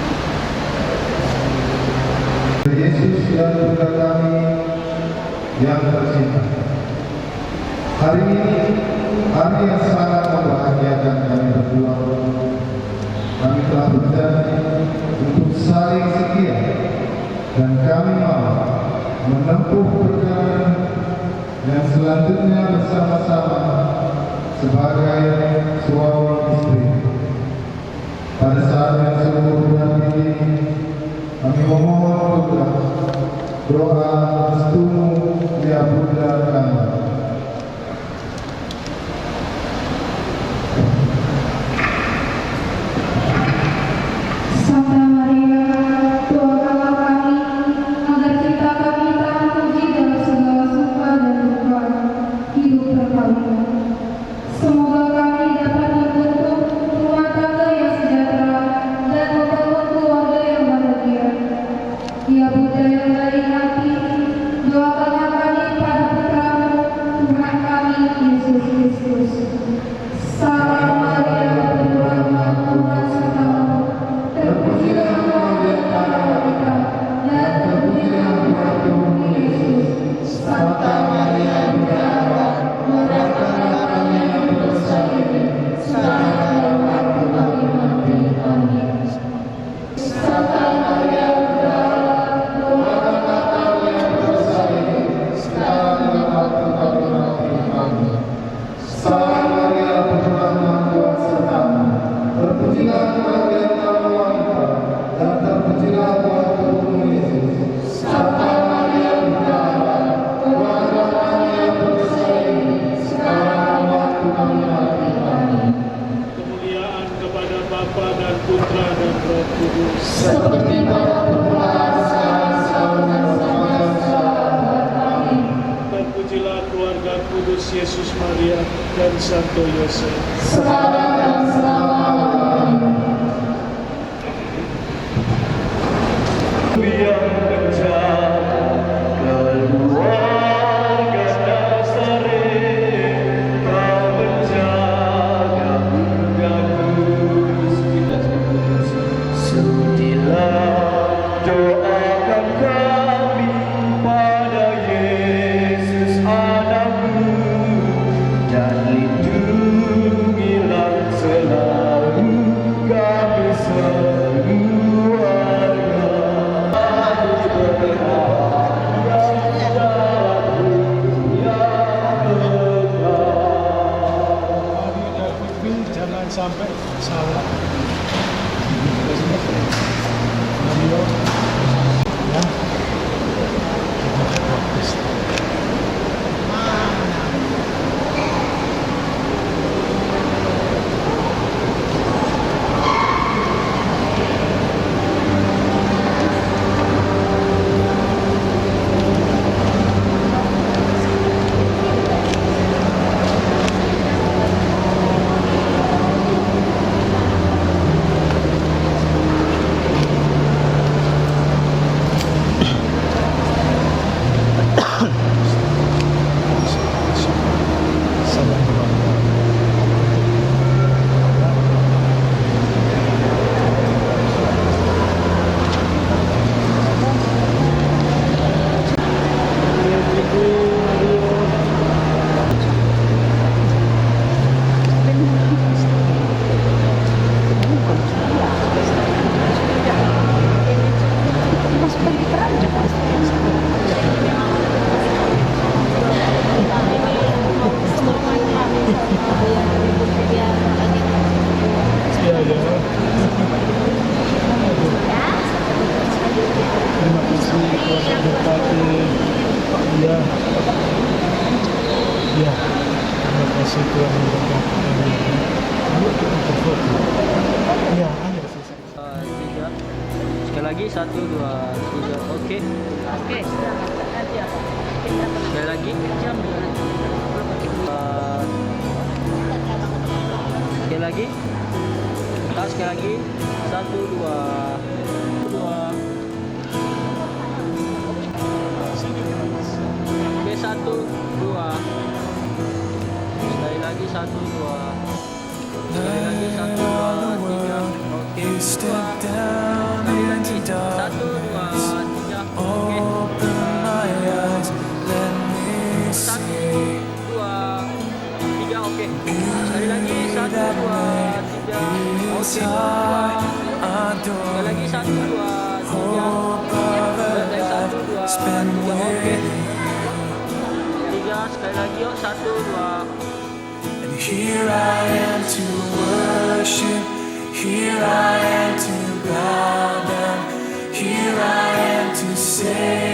dan Bunda kami yang tercinta. Hari ini hari yang sangat membahagiakan kami berdua. Kami telah berjanji untuk saling setia dan kami mau menempuh perjalanan yang selanjutnya bersama-sama sebagai suami istri. Pada saat yang sungguh nanti kami memohon doa restumu ya Bunda kami. Santa Maria, doakanlah kami agar kita kami tak terpuji dalam segala suka dan duka hidup perkawinan. Semoga kami dapat membentuk rumah tangga yang sejahtera dan membangun keluarga yang bahagia. Ya Bunda yang baik hati, doakanlah kami pada Putra-Mu, Tuhan kami Yesus Kristus. Salam Maria, penuh rahmat, Tuhan sertamu. Terpujilah Engkau di antara wanita, dan terpujilah buah tubuhmu Yesus. Santa Maria, Bunda Allah, doakanlah kami yang berdosa ini, sekarang dan waktu kami mati. Amin. Santa Maria, Bunda Allah, doakanlah kami yang berdosa ini, sekarang dan waktu kami mati. Amin. Salam Maria, penuh rahmat, Tuhan sertamu. Terpujilah Engkau di antara wanita, dan terpujilah buah tubuhmu Yesus. Santa Maria, Bunda Allah, doakanlah kami yang berdosa ini, sekarang dan waktu kami mati. Amin. Kemuliaan kepada Bapa dan Putra dan Roh Kudus. Seperti pada permulaan, sekarang, selalu, dan selamanya. Amin. Terpujilah keluarga kudus Yesus Maria dan Santo Yosef. Sekarang dan selamanya. Amin. Doakan kami pada Yesus anakmu, dan lindungilah selalu kami sekeluarga. Kami berharap dalam dunia kekal. Jangan sampai salah. Ya, terima kasih Tuhan memberkati. Yuk kita berfoto. Ya, ayo selesai. 3. Sekali lagi 1, 2, 3. Oke. Sekali lagi. Sekali lagi. Sekali lagi. 1, 2. Oke, 1, 2. Sekali lagi 1, 2. Sekali lagi 1, 2, 3. Oke. 2. Sekali lagi 1, 2, 3. Oke. most high, adore lagi, 1, 2, 3, hope of a life spent with you. 3, sekali lagi yuk, 1, 2. And here I am to worship, here I am to bow down, here I am to say